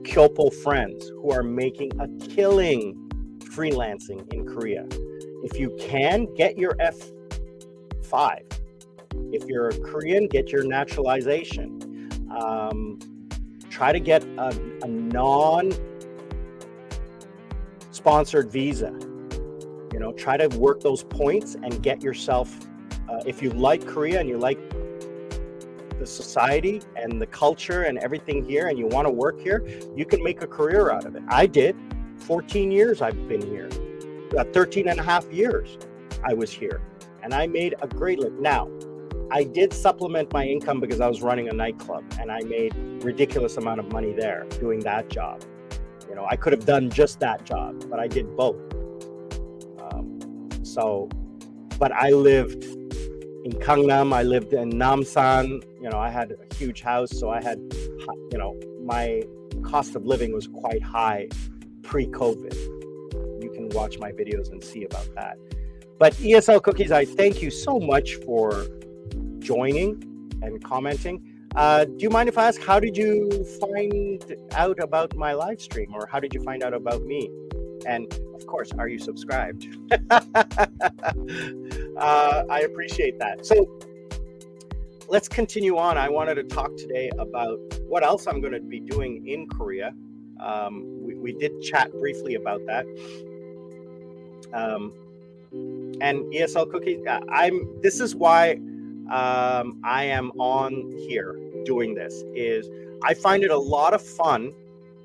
Kyopo friends who are making a killing freelancing in Korea. If you can, get your F5. If you're a Korean, get your naturalization. Try to get a non-sponsored visa. You know, try to work those points and get yourself, if you like Korea and you like the society and the culture and everything here and you want to work here, you can make a career out of it. I did. 14 years I've been here. 13 and a half years I was here, and I made a great living. Now, I did supplement my income because I was running a nightclub, and I made ridiculous amount of money there doing that job. You know, I could have done just that job, but I did both. But I lived in Gangnam, I lived in Namsan. You know, I had a huge house, so I had, you know, my cost of living was quite high pre-COVID. You can watch my videos and see about that. But ESL Cookies, I thank you so much for joining and commenting. Do you mind if I ask, how did you find out about my live stream, or how did you find out about me? And of course, are you subscribed? I appreciate that. So let's continue on. I wanted to talk today about what else I'm going to be doing in Korea. We did chat briefly about that. And ESL Cookies, this is why I am on here doing this, is I find it a lot of fun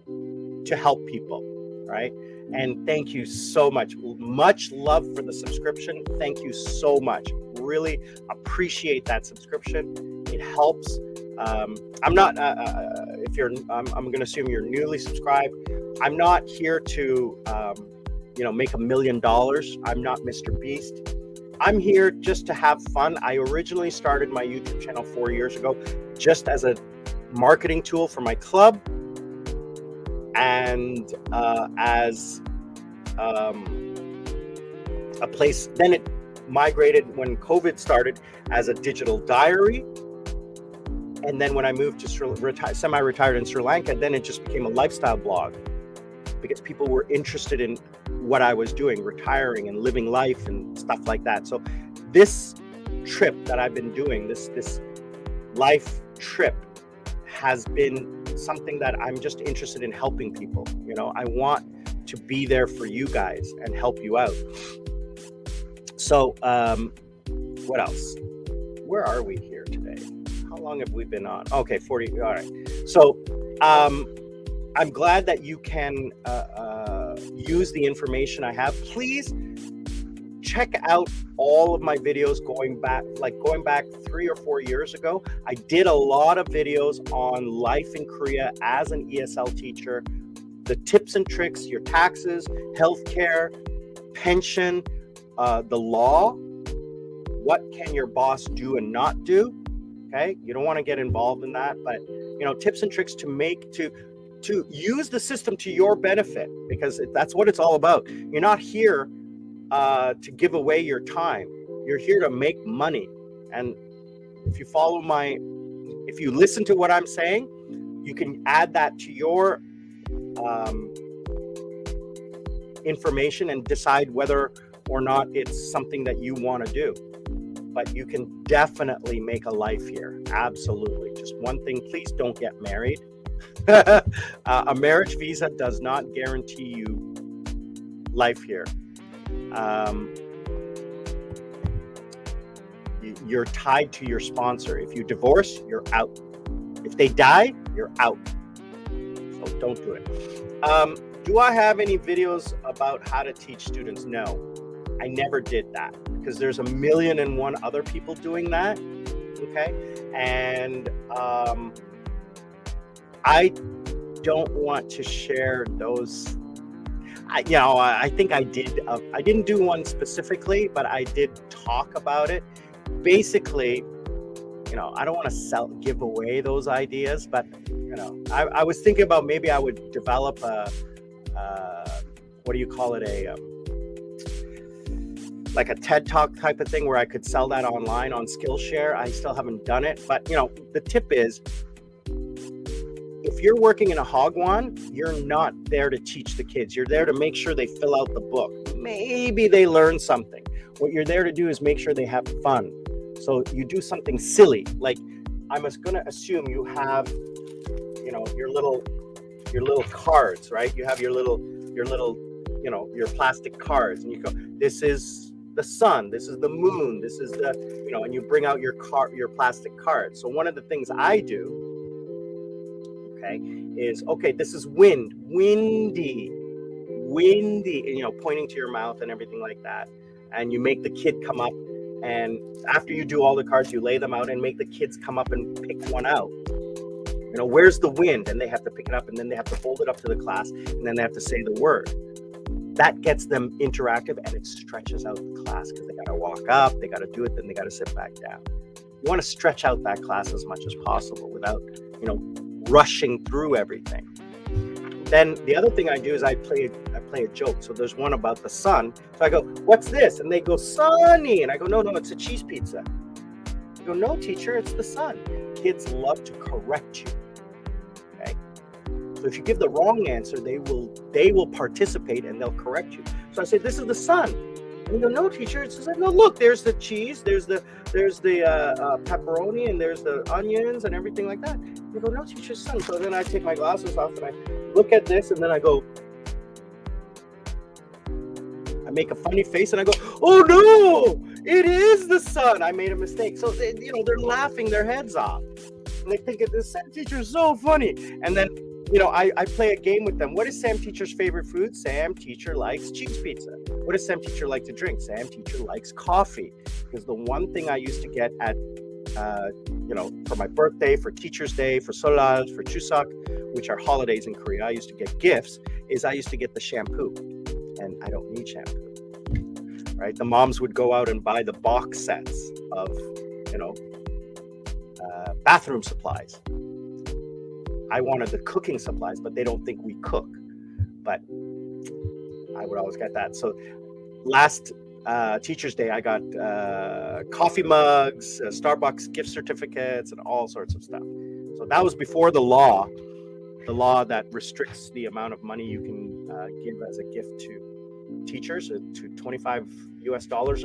to help people, right? And thank you so much. Much love for the subscription. Thank you so much. Really appreciate that subscription. It helps. I'm not, I'm going to assume you're newly subscribed. I'm not here to, make $1 million. I'm not Mr. Beast. I'm here just to have fun. I originally started my YouTube channel 4 years ago just as a marketing tool for my club, and as a place. Then it migrated when COVID started as a digital diary. And then when I moved to semi-retired in Sri Lanka, then it just became a lifestyle blog, because people were interested in what I was doing, retiring and living life and stuff like that. So this trip that I've been doing, this life trip, has been something that I'm just interested in helping people. You know, I want to be there for you guys and help you out. So what else? Where are we here today? How long have we been on? Okay, 40. All right. So I'm glad that you can use the information I have. Please check out all of my videos going back 3 or 4 years ago. I did a lot of videos on life in Korea as an ESL teacher, the tips and tricks, your taxes, healthcare, pension, the law, what can your boss do and not do. Okay, you don't want to get involved in that, but tips and tricks to use the system to your benefit, because that's what it's all about. You're not here to give away your time. You're here to make money. And if you listen to what I'm saying, you can add that to your information and decide whether or not it's something that you want to do. But you can definitely make a life here. Absolutely. Just one thing, please don't get married. A marriage visa does not guarantee you you're tied to your sponsor. If you divorce, you're out. If they die, you're out. So don't do it. Do I have any videos about how to teach students? No, I never did that because there's 1,000,001 other people doing that. Okay, and I don't want to share those. I think I did. I didn't do one specifically, but I did talk about it. Basically, I don't want to give away those ideas, but I was thinking about maybe I would develop a what do you call it, like a TED Talk type of thing where I could sell that online on Skillshare. I still haven't done it, but the tip is, if you're working in a hagwon, you're not there to teach the kids. You're there to make sure they fill out the book. Maybe they learn something. What you're there to do is make sure they have fun. So you do something silly, like I'm going to assume you have, your little cards, right? You have your little, your plastic cards, and you go, this is the sun, this is the moon, this is the, and you bring out your plastic cards. So one of the things I do, is, this is windy, and, pointing to your mouth and everything like that. And you make the kid come up, and after you do all the cards, you lay them out and make the kids come up and pick one out. Where's the wind? And they have to pick it up, and then they have to hold it up to the class, and then they have to say the word. That gets them interactive, and it stretches out the class because they got to walk up, they got to do it, then they got to sit back down. You want to stretch out that class as much as possible without, rushing through everything. Then the other thing I do is I play a joke. So there's one about the sun. So I go, what's this? And they go, sunny. And I go, no, it's a cheese pizza. I go, no, teacher, it's the sun. Kids love to correct you. Okay. So if you give the wrong answer, they will participate and they'll correct you. So I say, this is the sun. And you go, no, teacher, it's the sun. No, look, there's the cheese, there's the pepperoni, and there's the onions and everything like that. You go, no, teacher, it's the sun. So then I take my glasses off and I look at this, and then I go, I make a funny face, and I go, oh no, it is the sun. I made a mistake. So they're laughing their heads off, and they think this Sam teacher is so funny. And then I play a game with them. What is Sam teacher's favorite food? Sam teacher likes cheese pizza. What does Sam teacher like to drink? Sam teacher likes coffee. Because the one thing I used to get at for my birthday, for Teacher's Day, for Solal, for Chuseok, which are holidays in Korea, I used to get gifts, is I used to get the shampoo. And I don't need shampoo, right? The moms would go out and buy the box sets of, bathroom supplies. I wanted the cooking supplies, but they don't think we cook. But I would always get that. So last Teacher's Day, I got coffee mugs, Starbucks gift certificates, and all sorts of stuff. So that was before the law that restricts the amount of money you can give as a gift to teachers, to $25 or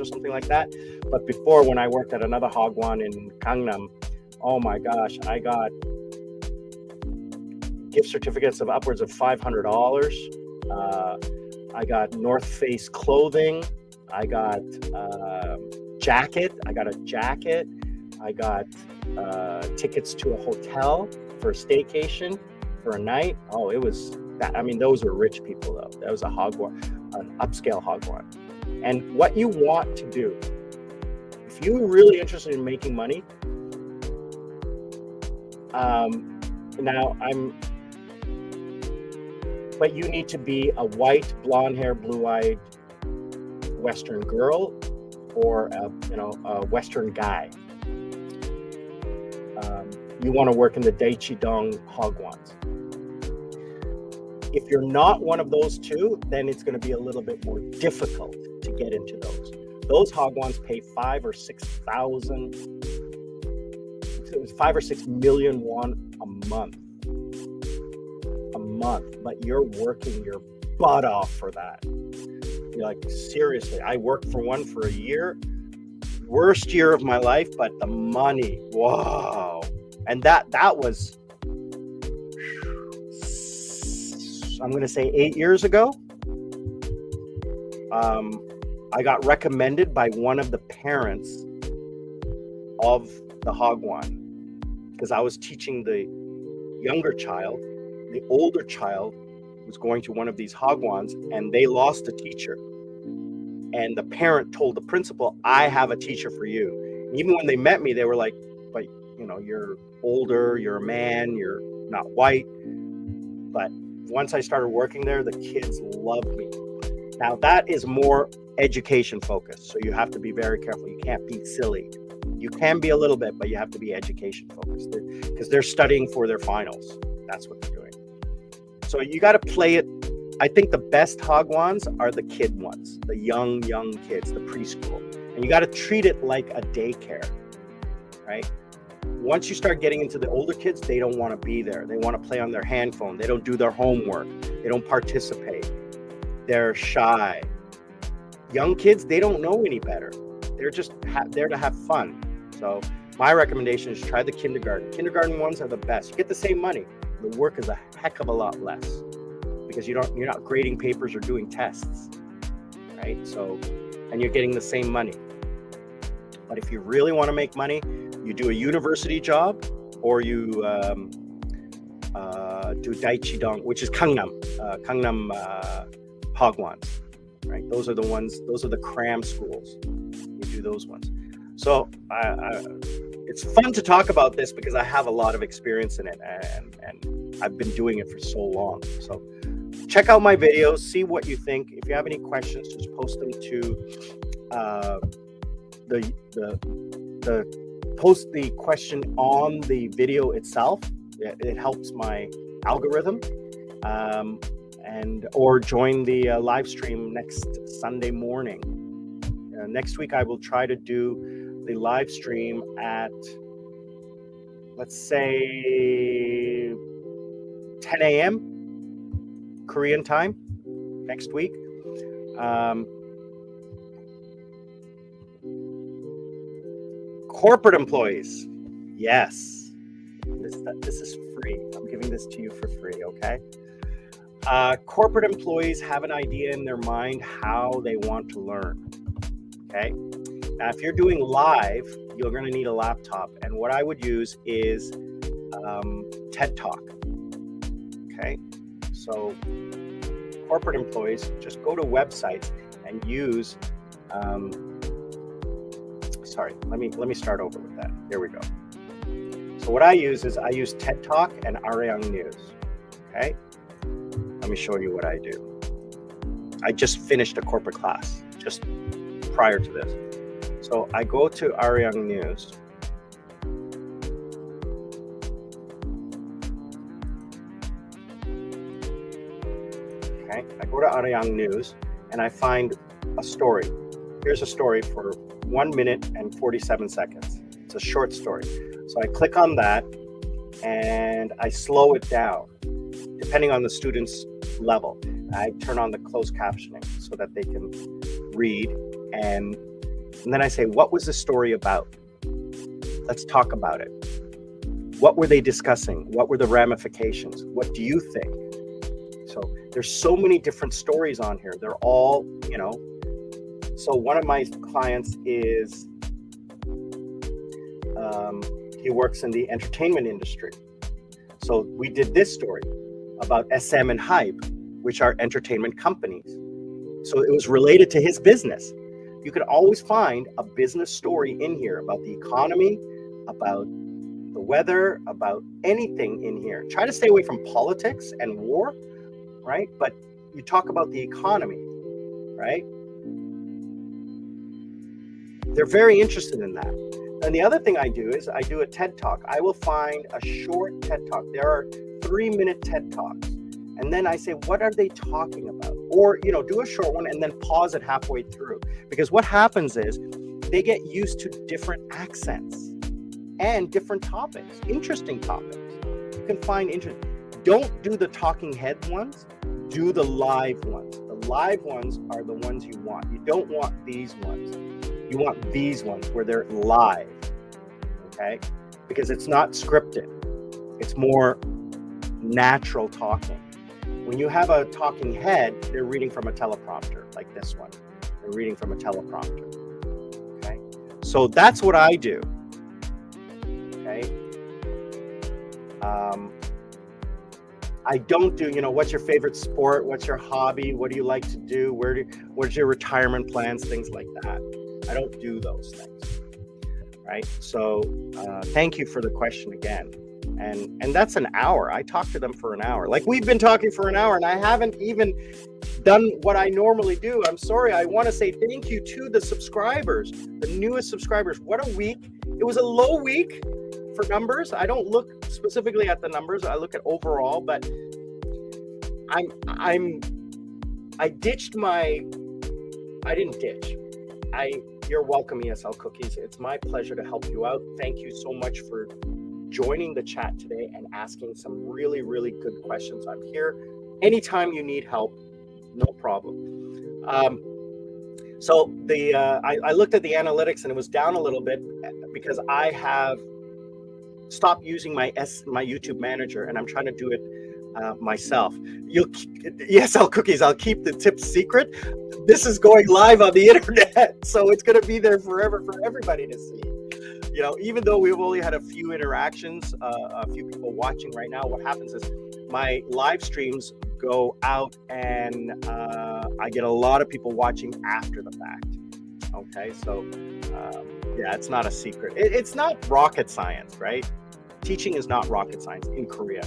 something like that. But before, when I worked at another hagwon in Gangnam, oh my gosh, I got gift certificates of upwards of $500. I got North Face clothing. I got jacket. I got a jacket. I got tickets to a hotel for a staycation for a night. Oh, it was that. I mean, those were rich people, though. That was a hagwon, an upscale hagwon. And what you want to do, if you're really interested in making money, but you need to be a white, blonde hair, blue-eyed Western girl, or a Western guy. You want to work in the Daechidong hagwons. If you're not one of those two, then it's going to be a little bit more difficult to get into those. Those hagwons pay 5 or 6,000. It was 5 or 6 million won a month. But you're working your butt off for that. You're like, seriously, I worked for one for a year, worst year of my life, but the money, wow. And that was, I'm going to say 8 years ago. I got recommended by one of the parents of the Hagwon, because I was teaching the younger child. The older child was going to one of these Hagwons, and they lost a teacher. And the parent told the principal, I have a teacher for you. And even when they met me, they were like, but you're older, you're a man, you're not white. But once I started working there, the kids loved me. Now that is more education focused. So you have to be very careful. You can't be silly. You can be a little bit, but you have to be education focused, because they're studying for their finals. That's what they're doing. So you got to play it. I think the best Hagwons are the kid ones, the young kids, the preschool. And you got to treat it like a daycare, right? Once you start getting into the older kids, they don't want to be there. They want to play on their handphone. They don't do their homework. They don't participate. They're shy. Young kids, they don't know any better. They're just there to have fun. So my recommendation is try the kindergarten. Kindergarten ones are the best. You get the same money. The work is a heck of a lot less, because you're not grading papers or doing tests, right? So, and you're getting the same money. But if you really want to make money, you do a university job, or you do Daichidong, which is Gangnam Hagwons, right? Those are the ones. Those are the cram schools. You do those ones. So it's fun to talk about this because I have a lot of experience in it, and I've been doing it for so long. So check out my videos, see what you think. If you have any questions, just post them to post the question on the video itself. It helps my algorithm, or join the live stream next Sunday morning. Next week I will try to do the live stream at, let's say, 10 a.m. Korean time next week. Corporate employees, yes, this is free. I'm giving this to you for free, okay? Corporate employees have an idea in their mind how they want to learn, okay? Now, if you're doing live, you're going to need a laptop, and what I would use is TED Talk, okay? So corporate employees, just go to websites and use, let me start over with that. Here we go. So what I use is TED Talk and Arirang News, okay? Let me show you what I do. I just finished a corporate class just prior to this. So I go to Arirang News. Okay, I go to Arirang News and I find a story. Here's a story for 1 minute and 47 seconds. It's a short story. So I click on that and I slow it down, depending on the student's level. I turn on the closed captioning so that they can read, and then I say, what was the story about? Let's talk about it. What were they discussing? What were the ramifications? What do you think? So there's so many different stories on here. They're all, so one of my clients is, he works in the entertainment industry. So we did this story about SM and Hype, which are entertainment companies. So it was related to his business. You can always find a business story in here about the economy, about the weather, about anything in here. Try to stay away from politics and war, right? But you talk about the economy, right? They're very interested in that. And the other thing I do is I do a TED Talk. I will find a short TED Talk. There are 3-minute TED Talks. And then I say, what are they talking about? Or, do a short one and then pause it halfway through. Because what happens is they get used to different accents and different topics, interesting topics. You can find interesting. Don't do the talking head ones. Do the live ones. The live ones are the ones you want. You don't want these ones. You want these ones where they're live, okay? Because it's not scripted. It's more natural talking. When you have a talking head, they're reading from a teleprompter, like this one. They're reading from a teleprompter, okay? So that's what I do. okay? I don't do, what's your favorite sport? What's your hobby? What do you like to do? What's your retirement plans? Things like that. I don't do those things, right? So thank you for the question again. And that's an hour. I talked to them for an hour. Like, we've been talking for an hour, and I haven't even done what I normally do. I'm sorry. I want to say thank you to the subscribers, the newest subscribers. What a week. It was a low week for numbers. I don't look specifically at the numbers. I look at overall, but I didn't ditch. You're welcome, ESL Cookies. It's my pleasure to help you out. Thank you so much for joining the chat today and asking some really, really good questions. I'm here anytime you need help, no problem. So I looked at the analytics, and it was down a little bit because I have stopped using my YouTube manager, and I'm trying to do it myself. ESL Cookies, I'll keep the tips secret. This is going live on the internet, so it's going to be there forever for everybody to see. Even though we've only had a few interactions, a few people watching right now, what happens is my live streams go out, and I get a lot of people watching after the fact. Okay, so yeah, it's not a secret. It's not rocket science, right? Teaching is not rocket science in Korea.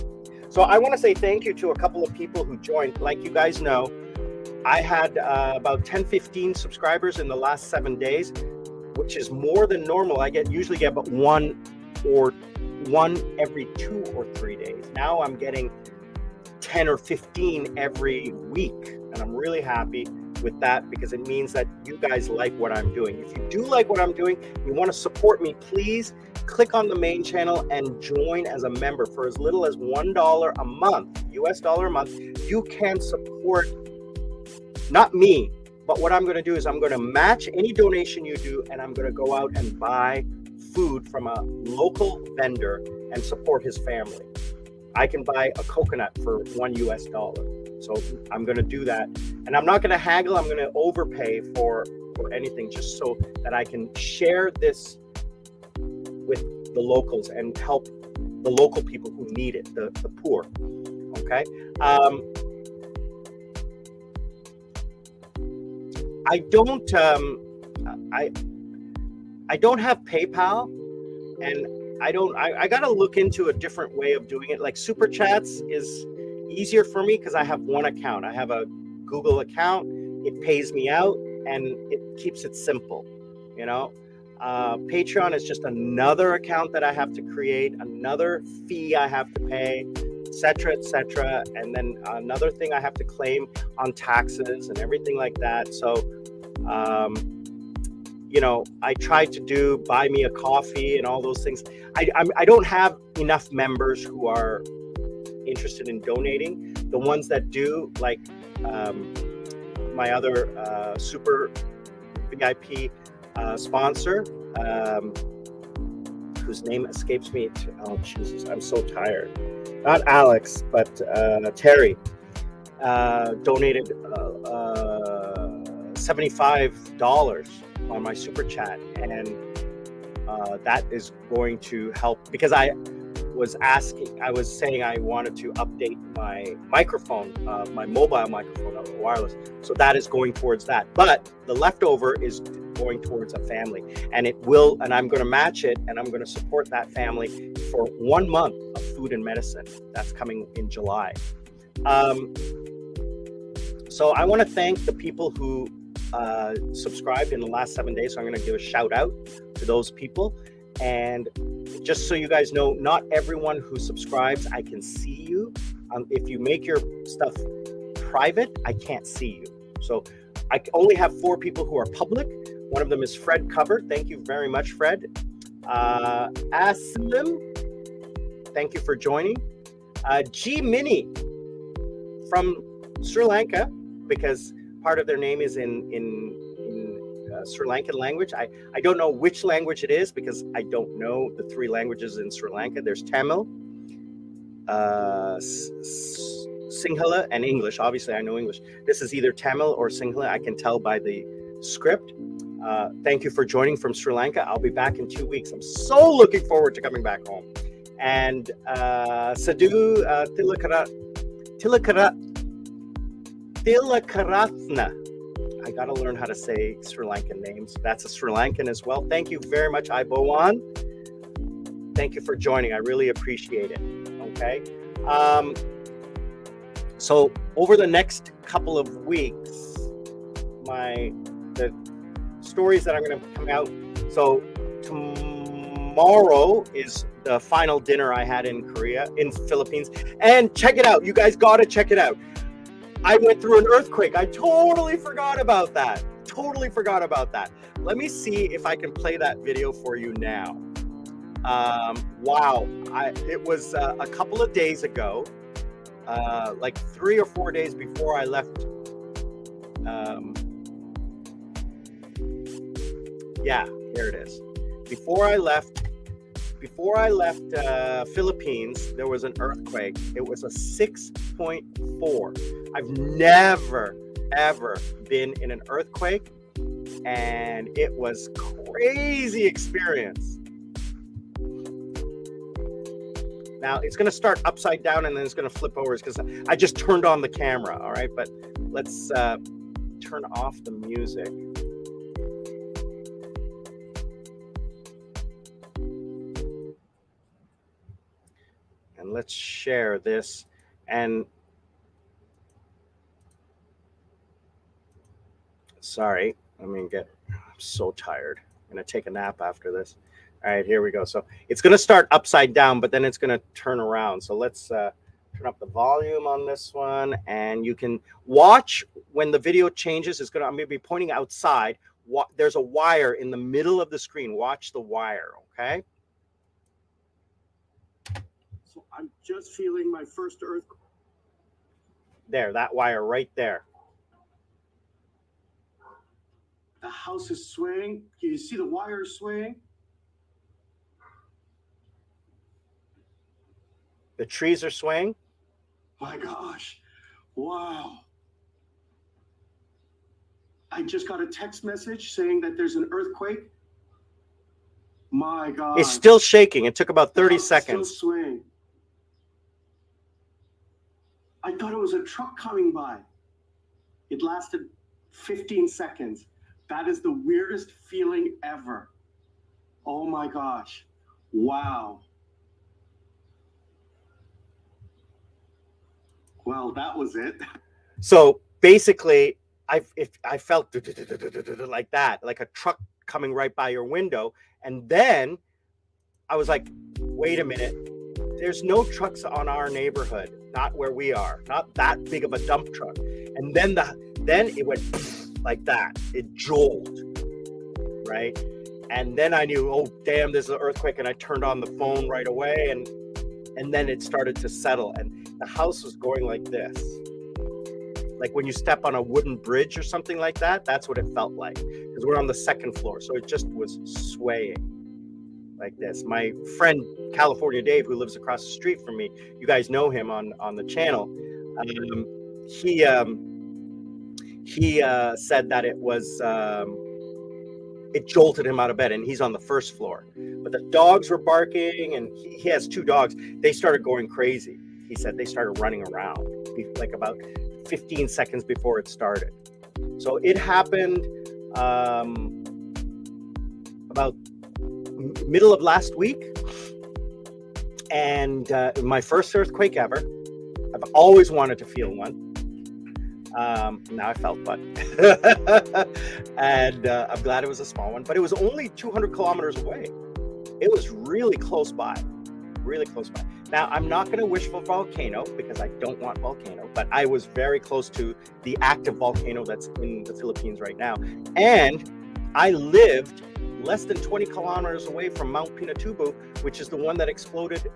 So I want to say thank you to a couple of people who joined. Like you guys know, I had about 10-15 subscribers in the last 7 days, which is more than normal. I usually get about one every 2 or 3 days. Now I'm getting 10 or 15 every week, and I'm really happy with that because it means that you guys like what I'm doing. If you do like what I'm doing, you want to support me, please click on the main channel and join as a member. For as little as $1 a month, US dollar a month, you can support not me, but what I'm going to do is I'm going to match any donation you do, and I'm going to go out and buy food from a local vendor and support his family. I can buy a coconut for $1 US. So I'm going to do that, and I'm not going to haggle. I'm going to overpay for anything, just so that I can share this with the locals and help the local people who need it, the poor. Okay. I don't have PayPal, and I got to look into a different way of doing it. Like, Super Chats is easier for me because I have one account. I have a Google account. It pays me out, and it keeps it simple, Patreon is just another account that I have to create, another fee I have to pay, etc., and then another thing I have to claim on taxes and everything like that. So I tried to do buy me a coffee and all those things. I don't have enough members who are interested in donating. The ones that do, like my other super VIP sponsor, whose name escapes me. Oh, Jesus, I'm so tired. Not Alex, but Terry donated $75 on my super chat, and that is going to help because I was saying I wanted to update my microphone, my mobile microphone, wireless. So that is going towards that. But the leftover is going towards a family, and I'm going to match it, and I'm going to support that family for 1 month of food and medicine. That's coming in July. So I want to thank the people who subscribed in the last 7 days. So I'm going to give a shout out to those people. And just so you guys know, not everyone who subscribes, I can see you. If you make your stuff private, I can't see you. So I only have 4 people who are public. One of them is Fred Cover. Thank you very much, Fred. Aslim, thank you for joining. G Mini from Sri Lanka, because part of their name is in Sri Lankan language. I don't know which language it is because I don't know the 3 languages in Sri Lanka. There's Tamil, Sinhala, and English. Obviously, I know English. This is either Tamil or Sinhala. I can tell by the script. Thank you for joining from Sri Lanka. I'll be back in 2 weeks. I'm so looking forward to coming back home. And Sadhu Tilakaratna. I got to learn how to say Sri Lankan names. That's a Sri Lankan as well. Thank you very much, Ibowan. Thank you for joining. I really appreciate it. Okay. So over the next couple of weeks, the stories that I'm going to come out. So tomorrow is the final dinner I had in Philippines. And check it out. You guys got to check it out. I went through an earthquake. I totally forgot about that. Let me see if I can play that video for you now. Wow. It was a couple of days ago, like 3 or 4 days before I left. Yeah, here it is. Before I left Philippines, there was an earthquake. It was a 6.4. I've never, ever been in an earthquake, and it was crazy experience. Now, it's going to start upside down, and then it's going to flip over because I just turned on the camera, all right? But let's turn off the music. And let's share this. And sorry, I'm so tired. I'm going to take a nap after this. All right, here we go. So it's going to start upside down, but then it's going to turn around. So let's turn up the volume on this one, and you can watch when the video changes. I'm going to be pointing outside. There's a wire in the middle of the screen. Watch the wire, okay? So I'm just feeling my first earthquake. There, that wire right there. The house is swaying. Can you see the wire swaying? The trees are swaying. My gosh. Wow. I just got a text message saying that there's an earthquake. My God. It's still shaking. It took about 30 seconds. Still swaying. I thought it was a truck coming by. It lasted 15 seconds. That is the weirdest feeling ever. Oh my gosh. Wow. Well, that was it. So basically, I felt like that, like a truck coming right by your window. And then I was like, wait a minute. There's no trucks on our neighborhood, not where we are, not that big of a dump truck. And then it went like that. It jolted, right? And then I knew, oh, damn, there's an earthquake. And I turned on the phone right away. And then it started to settle. And the house was going like this. Like when you step on a wooden bridge or something like that, that's what it felt like. Because we're on the second floor. So it just was swaying like this. My friend, California Dave, who lives across the street from me, you guys know him on the channel. He said that it was, it jolted him out of bed, and he's on the first floor. But the dogs were barking, and he has 2 dogs. They started going crazy. He said they started running around like about 15 seconds before it started. So it happened about middle of last week, and my first earthquake ever. I've always wanted to feel one. Now I felt one. And I'm glad it was a small one, but it was only 200 kilometers away. It was really close by. Now, I'm not going to wish for volcano because I don't want volcano, but I was very close to the active volcano that's in the Philippines right now. And I lived less than 20 kilometers away from Mount Pinatubo, which is the one that exploded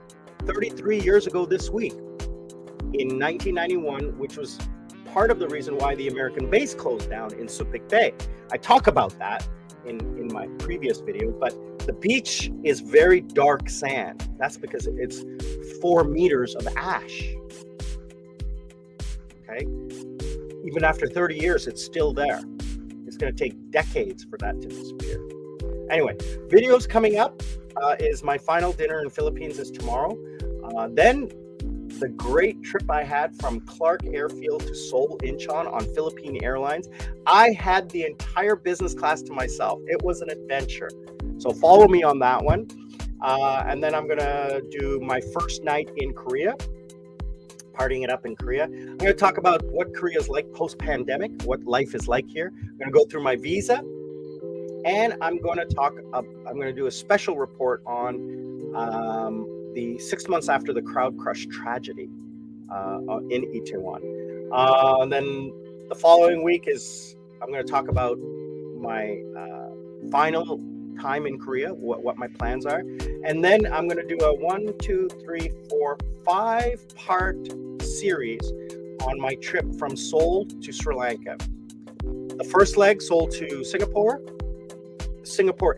33 years ago this week in 1991, which was part of the reason why the American base closed down in Subic Bay. I talk about that in my previous video, but the beach is very dark sand. That's because it's 4 meters of ash. Okay. Even after 30 years, it's still there. It's going to take decades for that to disappear. Anyway, videos coming up is my final dinner in Philippines is tomorrow. Then the great trip I had from Clark Airfield to Seoul Incheon on Philippine Airlines. I had the entire business class to myself. It was an adventure. So follow me on that one. And then I'm going to do my first night in Korea, partying it up in Korea. I'm going to talk about what Korea is like post-pandemic, what life is like here. I'm going to go through my visa. And I'm going to do a special report on the 6 months after the crowd crush tragedy in Itaewon. And then the following week is I'm going to talk about my final time in Korea, what my plans are. And then I'm going to do a 5-part series on my trip from Seoul to Sri Lanka. The first leg, Seoul to Singapore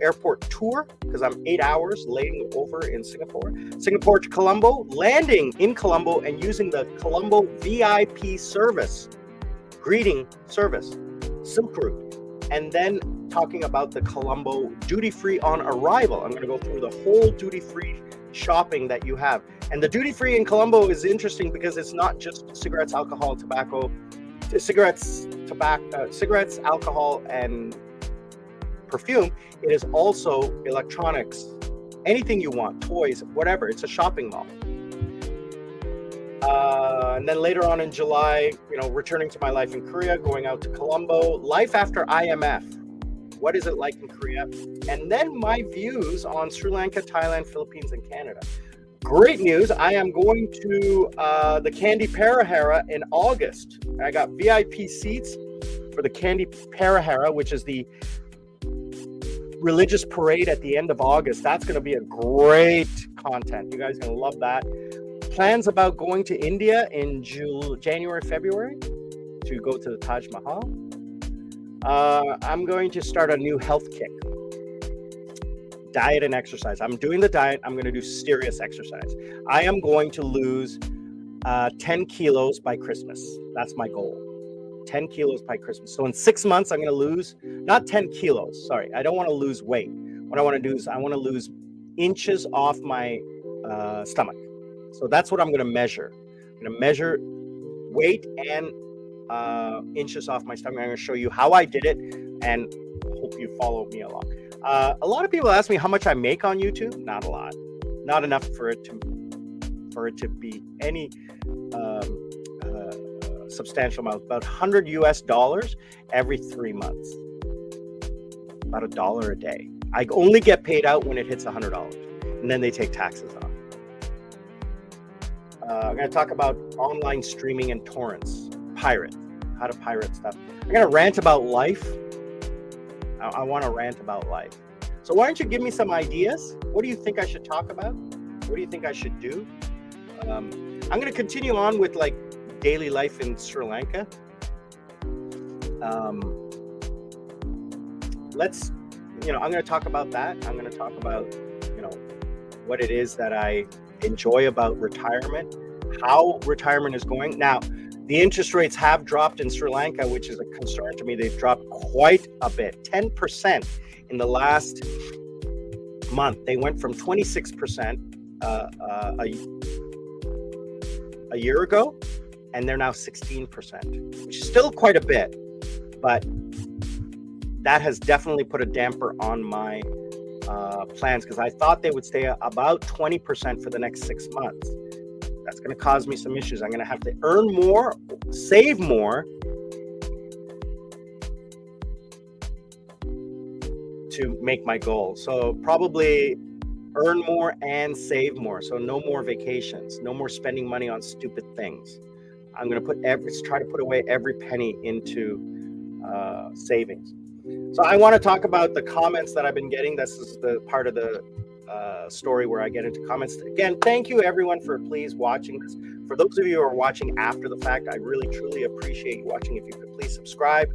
airport tour, because I'm 8 hours laying over in Singapore to Colombo, landing in Colombo and using the Colombo VIP service, greeting service, Silk Route, and then talking about the Colombo duty-free on arrival. I'm going to go through the whole duty-free shopping that you have. And the duty-free in Colombo is interesting because it's not just cigarettes, alcohol, tobacco, cigarettes, alcohol, and perfume. It is also electronics, anything you want, toys, whatever. It's a shopping mall. And then later on in July, returning to my life in Korea, going out to Colombo, life after IMF. What is it like in Korea? And then my views on Sri Lanka, Thailand, Philippines, and Canada. Great news. I am going to the Candy Parahara in August. I got VIP seats for the Candy Parahara, which is the religious parade at the end of August. That's going to be a great content. You guys are going to love that. Plans about going to India in January, February to go to the Taj Mahal. I'm going to start a new health kick. Diet and exercise. I'm doing the diet. I'm going to do serious exercise. I am going to lose 10 kilos by Christmas. That's my goal. 10 kilos by Christmas. So in 6 months, I'm going to lose, not 10 kilos. Sorry, I don't want to lose weight. What I want to do is I want to lose inches off my stomach. So that's what I'm going to measure. I'm going to measure weight and inches off my stomach. I'm going to show you how I did it and hope you follow me along. A lot of people ask me how much I make on YouTube. Not a lot. Not enough for it to be any substantial amount. About $100 US every 3 months. About $1 a day. I only get paid out when it hits $100, and then they take taxes off. I'm going to talk about online streaming and torrents. How to pirate stuff. I'm going to rant about life. I want to rant about life. So why don't you give me some ideas? What do you think I should talk about? What do you think I should do? I'm going to continue on with like daily life in Sri Lanka. I'm going to talk about that. I'm going to talk about, what it is that I enjoy about retirement, how retirement is going. Now, the interest rates have dropped in Sri Lanka, which is a concern to me. They've dropped quite a bit, 10% in the last month. They went from 26% a year ago, and they're now 16%, which is still quite a bit, but that has definitely put a damper on my plans, because I thought they would stay about 20% for the next 6 months. That's going to cause me some issues. I'm going to have to earn more, save more to make my goal. So probably earn more and save more. So no more vacations, no more spending money on stupid things. I'm going to try to put away every penny into savings. So I want to talk about the comments that I've been getting. This is the part of the story where I get into comments. Again, thank you everyone for please watching this. For those of you who are watching after the fact, I really truly appreciate you watching. If you could please subscribe,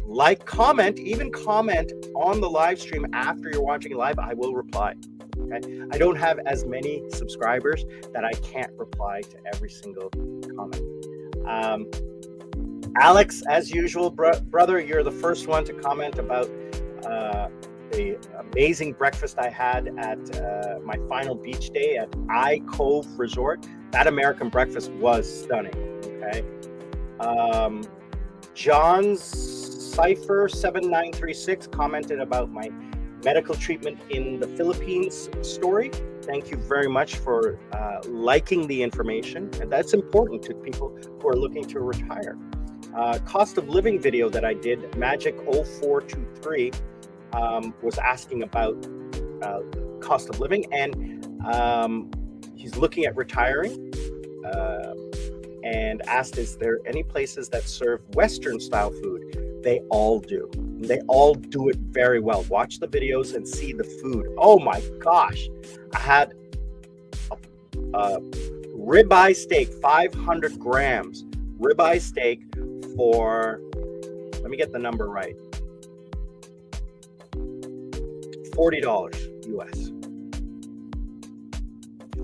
like, comment, even comment on the live stream after you're watching live, I will reply. Okay? I don't have as many subscribers that I can't reply to every single comment. Alex, as usual, brother, you're the first one to comment about the amazing breakfast I had at my final beach day at I Cove Resort. That American breakfast was stunning. Okay. John's Cipher 7936 commented about my medical treatment in the Philippines story. Thank you very much for liking the information, and that's important to people who are looking to retire. Cost of living video that I did, Magic 0423, was asking about cost of living, and he's looking at retiring, and asked, is there any places that serve Western style food? They all do. They all do it very well. Watch the videos and see the food. Oh my gosh. I had a ribeye steak, 500 grams. Ribeye steak for, let me get the number right, $40 US.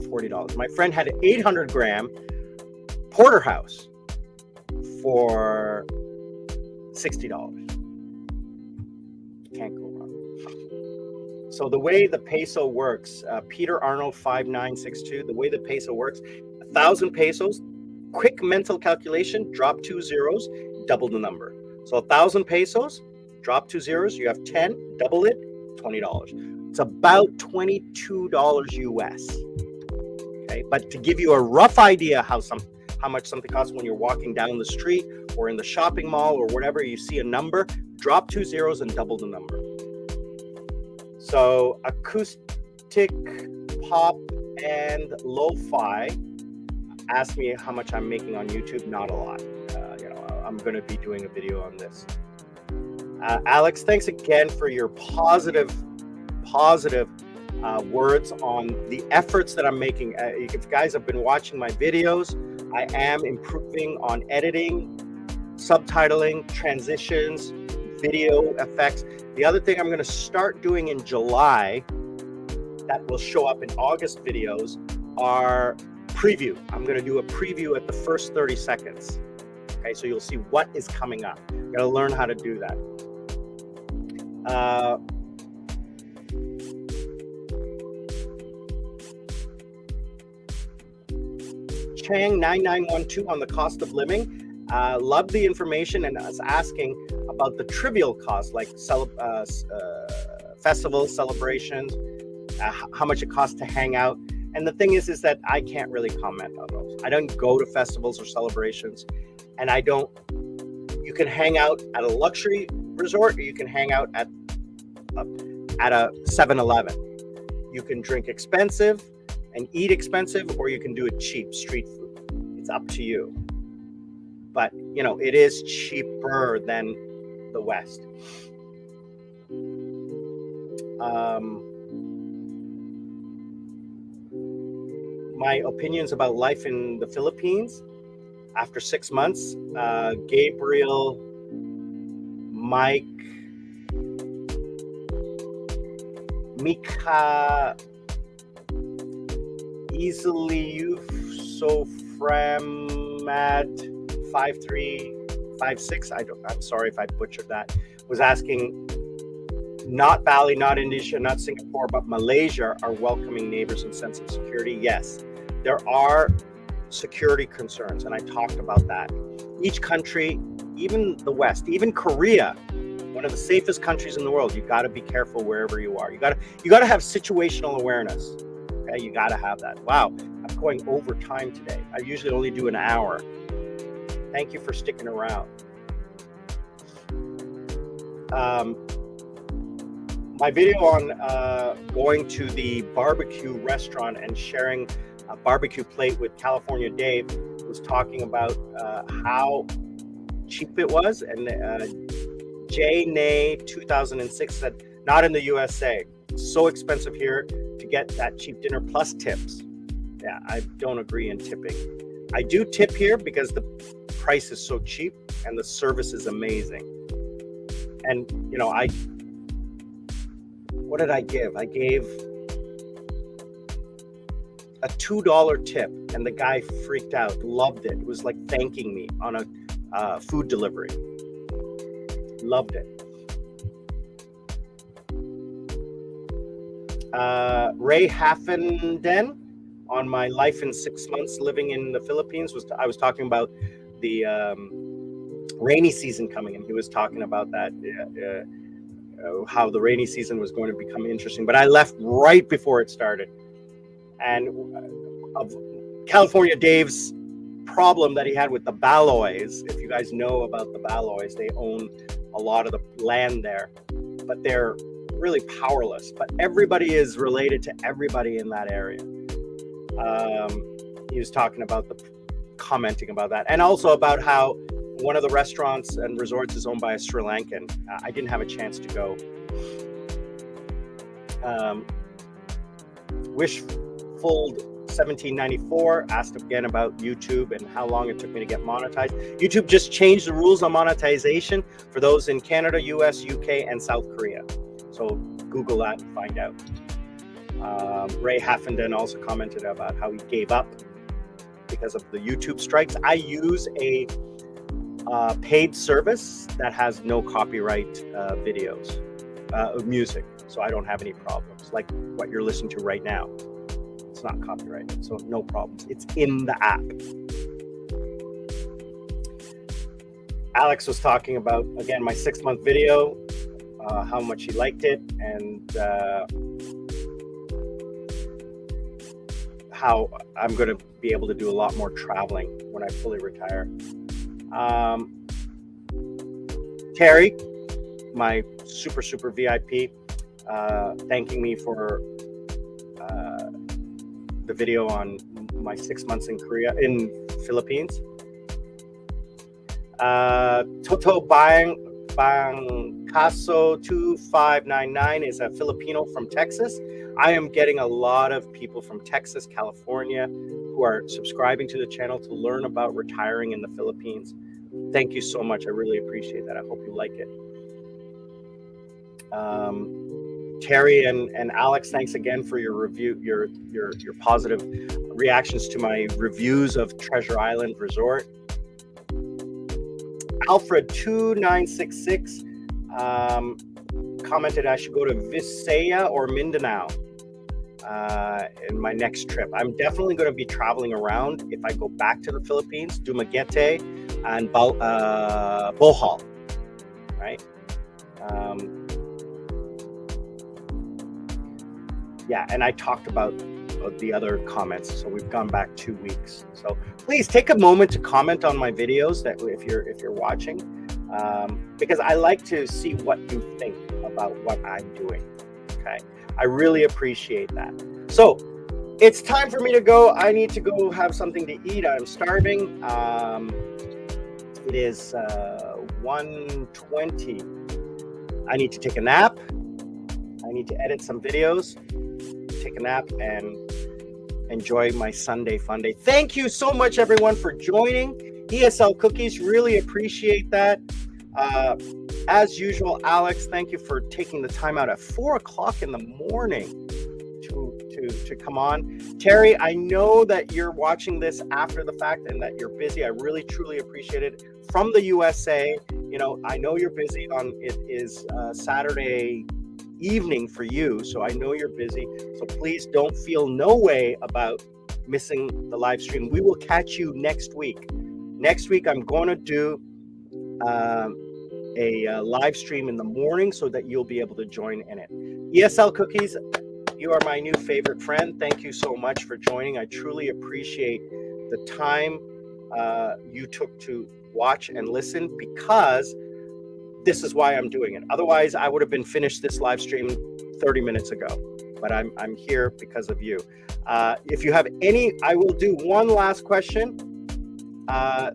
$40. My friend had an 800 gram porterhouse for $60. Can't go wrong. So the way the peso works, Peter Arnold 5962, the way the peso works, 1,000 pesos, quick mental calculation, drop 2 zeros, double the number. So 1,000 pesos, drop 2 zeros, you have 10, double it, $20. It's about $22 US. Okay, but to give you a rough idea how much something costs when you're walking down the street or in the shopping mall or whatever, you see a number, drop 2 zeros and double the number. So acoustic pop and lo-fi asked me how much I'm making on YouTube. Not a lot. I'm going to be doing a video on this. Alex, thanks again for your positive words on the efforts that I'm making. If you guys have been watching my videos, I am improving on editing, subtitling, transitions, video effects. The other thing I'm going to start doing in July that will show up in August videos are preview. I'm going to do a preview at the first 30 seconds. Okay, so you'll see what is coming up. You got to learn how to do that. Chang 9912 on the cost of living. Love the information and is asking about the trivial costs like festivals, celebrations, how much it costs to hang out. And the thing is that I can't really comment on those. I don't go to festivals or celebrations, and you can hang out at a luxury resort, or you can hang out at a 7-Eleven. You can drink expensive and eat expensive, or you can do it cheap, street food. It's up to you. But, it is cheaper than the West. My opinions about life in the Philippines after 6 months. Gabriel, Mike, Mika, easily so Framad 5356. I'm sorry if I butchered that. Was asking, not Bali, not Indonesia, not Singapore, but Malaysia are welcoming neighbors and sense of security. Yes, there are security concerns, and I talked about that. Each country, even the West, even Korea, one of the safest countries in the world, you got to be careful wherever you are. You got to have situational awareness. Okay, you got to have that. Wow, I'm going over time today. I usually only do an hour. Thank you for sticking around. My video on going to the barbecue restaurant and sharing a barbecue plate with California Dave was talking about how cheap it was. And Jay Nay 2006 said, not in the USA. It's so expensive here to get that cheap dinner plus tips. Yeah, I don't agree in tipping. I do tip here because the price is so cheap and the service is amazing. And, what did I give? I gave a $2 tip, and the guy freaked out, loved it. It was like thanking me on a food delivery. Loved it. Ray Haffenden on my life in 6 months living in the Philippines I was talking about the rainy season coming, and he was talking about that how the rainy season was going to become interesting. But I left right before it started, and of California Dave's problem that he had with the Balois. If you guys know about the Balois, they own a lot of the land there, but they're really powerless. But everybody is related to everybody in that area. He was talking about commenting about that, and also about how one of the restaurants and resorts is owned by a Sri Lankan. I didn't have a chance to go. Wishful 1794 asked again about YouTube and how long it took me to get monetized. YouTube just changed the rules on monetization for those in Canada, US, UK, and South Korea. So Google that and find out. Ray Haffenden also commented about how he gave up because of the YouTube strikes. I use a paid service that has no copyright videos, music, so I don't have any problems. Like what you're listening to right now, it's not copyrighted, so no problems. It's in the app. Alex was talking about, again, my 6-month video, how much he liked it, and how I'm going to be able to do a lot more traveling when I fully retire. Terry, my super VIP, thanking me for the video on my 6 months in Philippines. Toto Bangcaso 2599 is a Filipino from Texas. I am getting a lot of people from Texas, California, who are subscribing to the channel to learn about retiring in the Philippines. Thank you so much. I really appreciate that. I hope you like it. Terry and Alex, thanks again for your review, your positive reactions to my reviews of Treasure Island Resort. Alfred 2966 commented I should go to Visaya or Mindanao in my next trip. I'm definitely going to be traveling around if I go back to the Philippines, Dumaguete and Bohol, right? Yeah, and I talked about the other comments, so we've gone back 2 weeks. So please take a moment to comment on my videos that if you're watching, because I like to see what you think about what I'm doing. Okay, I really appreciate that. So it's time for me to go. I need to go have something to eat. I'm starving. It is 1:20. I need to take a nap. I need to edit some videos, take a nap, and enjoy my Sunday Funday. Thank you so much, everyone, for joining ESL Cookies. Really appreciate that. As usual, Alex, thank you for taking the time out at 4 o'clock in the morning to come on. Terry, I know that you're watching this after the fact and that you're busy. I really, truly appreciate it. From the USA, I know you're busy. It is Saturday evening for you, so I know you're busy. So please don't feel no way about missing the live stream. We will catch you next week. Next week, I'm going to do a live stream in the morning so that you'll be able to join in it. ESL Cookies, you are my new favorite friend. Thank you so much for joining. I truly appreciate the time you took to watch and listen, because this is why I'm doing it. Otherwise, I would have been finished this live stream 30 minutes ago. But I'm here because of you. If you have any, I will do one last question.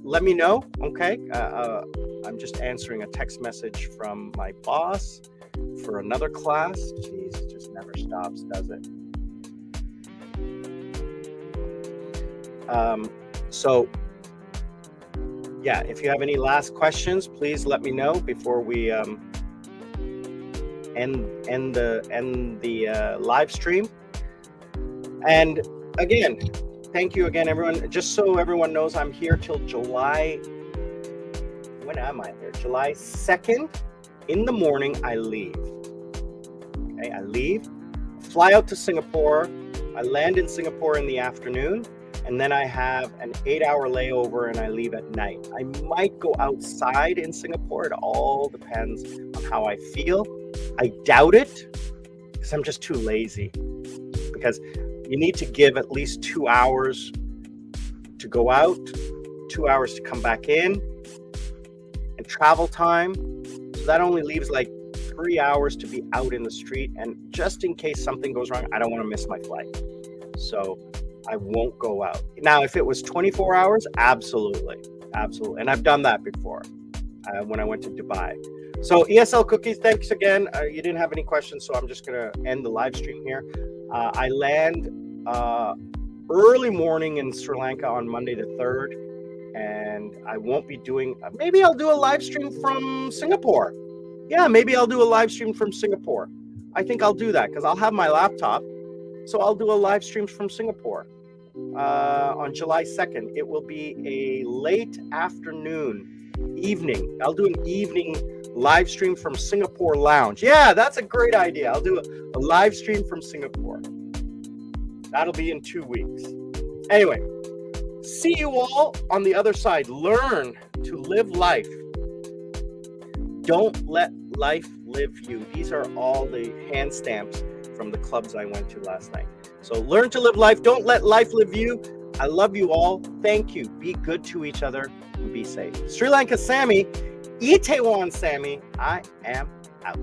Let me know, okay? I'm just answering a text message from my boss for another class. Jeez, it just never stops, does it? So, yeah, if you have any last questions, please let me know before we end the live stream. And again, thank you again, everyone. Just so everyone knows, I'm here till July when am I there? July 2nd in the morning, I leave. Okay, I leave, fly out to Singapore. I land in Singapore in the afternoon, and then I have an 8-hour layover and I leave at night. I might go outside in Singapore. It all depends on how I feel. I doubt it because I'm just too lazy. Because you need to give at least 2 hours to go out, 2 hours to come back in, and travel time. So that only leaves like 3 hours to be out in the street. And just in case something goes wrong, I don't want to miss my flight. So I won't go out. Now, if it was 24 hours, absolutely. Absolutely. And I've done that before when I went to Dubai. So ESL Cookies, thanks again. You didn't have any questions, so I'm just going to end the live stream here. I land early morning in Sri Lanka on Monday the 3rd. And I won't be doing, maybe I'll do a live stream from Singapore. Yeah, maybe I'll do a live stream from Singapore. I think I'll do that because I'll have my laptop. So I'll do a live stream from Singapore on July 2nd. It will be a late afternoon, evening. I'll do an evening live stream from Singapore Lounge. Yeah, that's a great idea. I'll do a live stream from Singapore. That'll be in 2 weeks. Anyway, see you all on the other side. Learn to live life. Don't let life live you. These are all the hand stamps from the clubs I went to last night. So learn to live life. Don't let life live you. I love you all. Thank you. Be good to each other and be safe. Sri Lanka Sammy, Itaewon Sammy, I am out.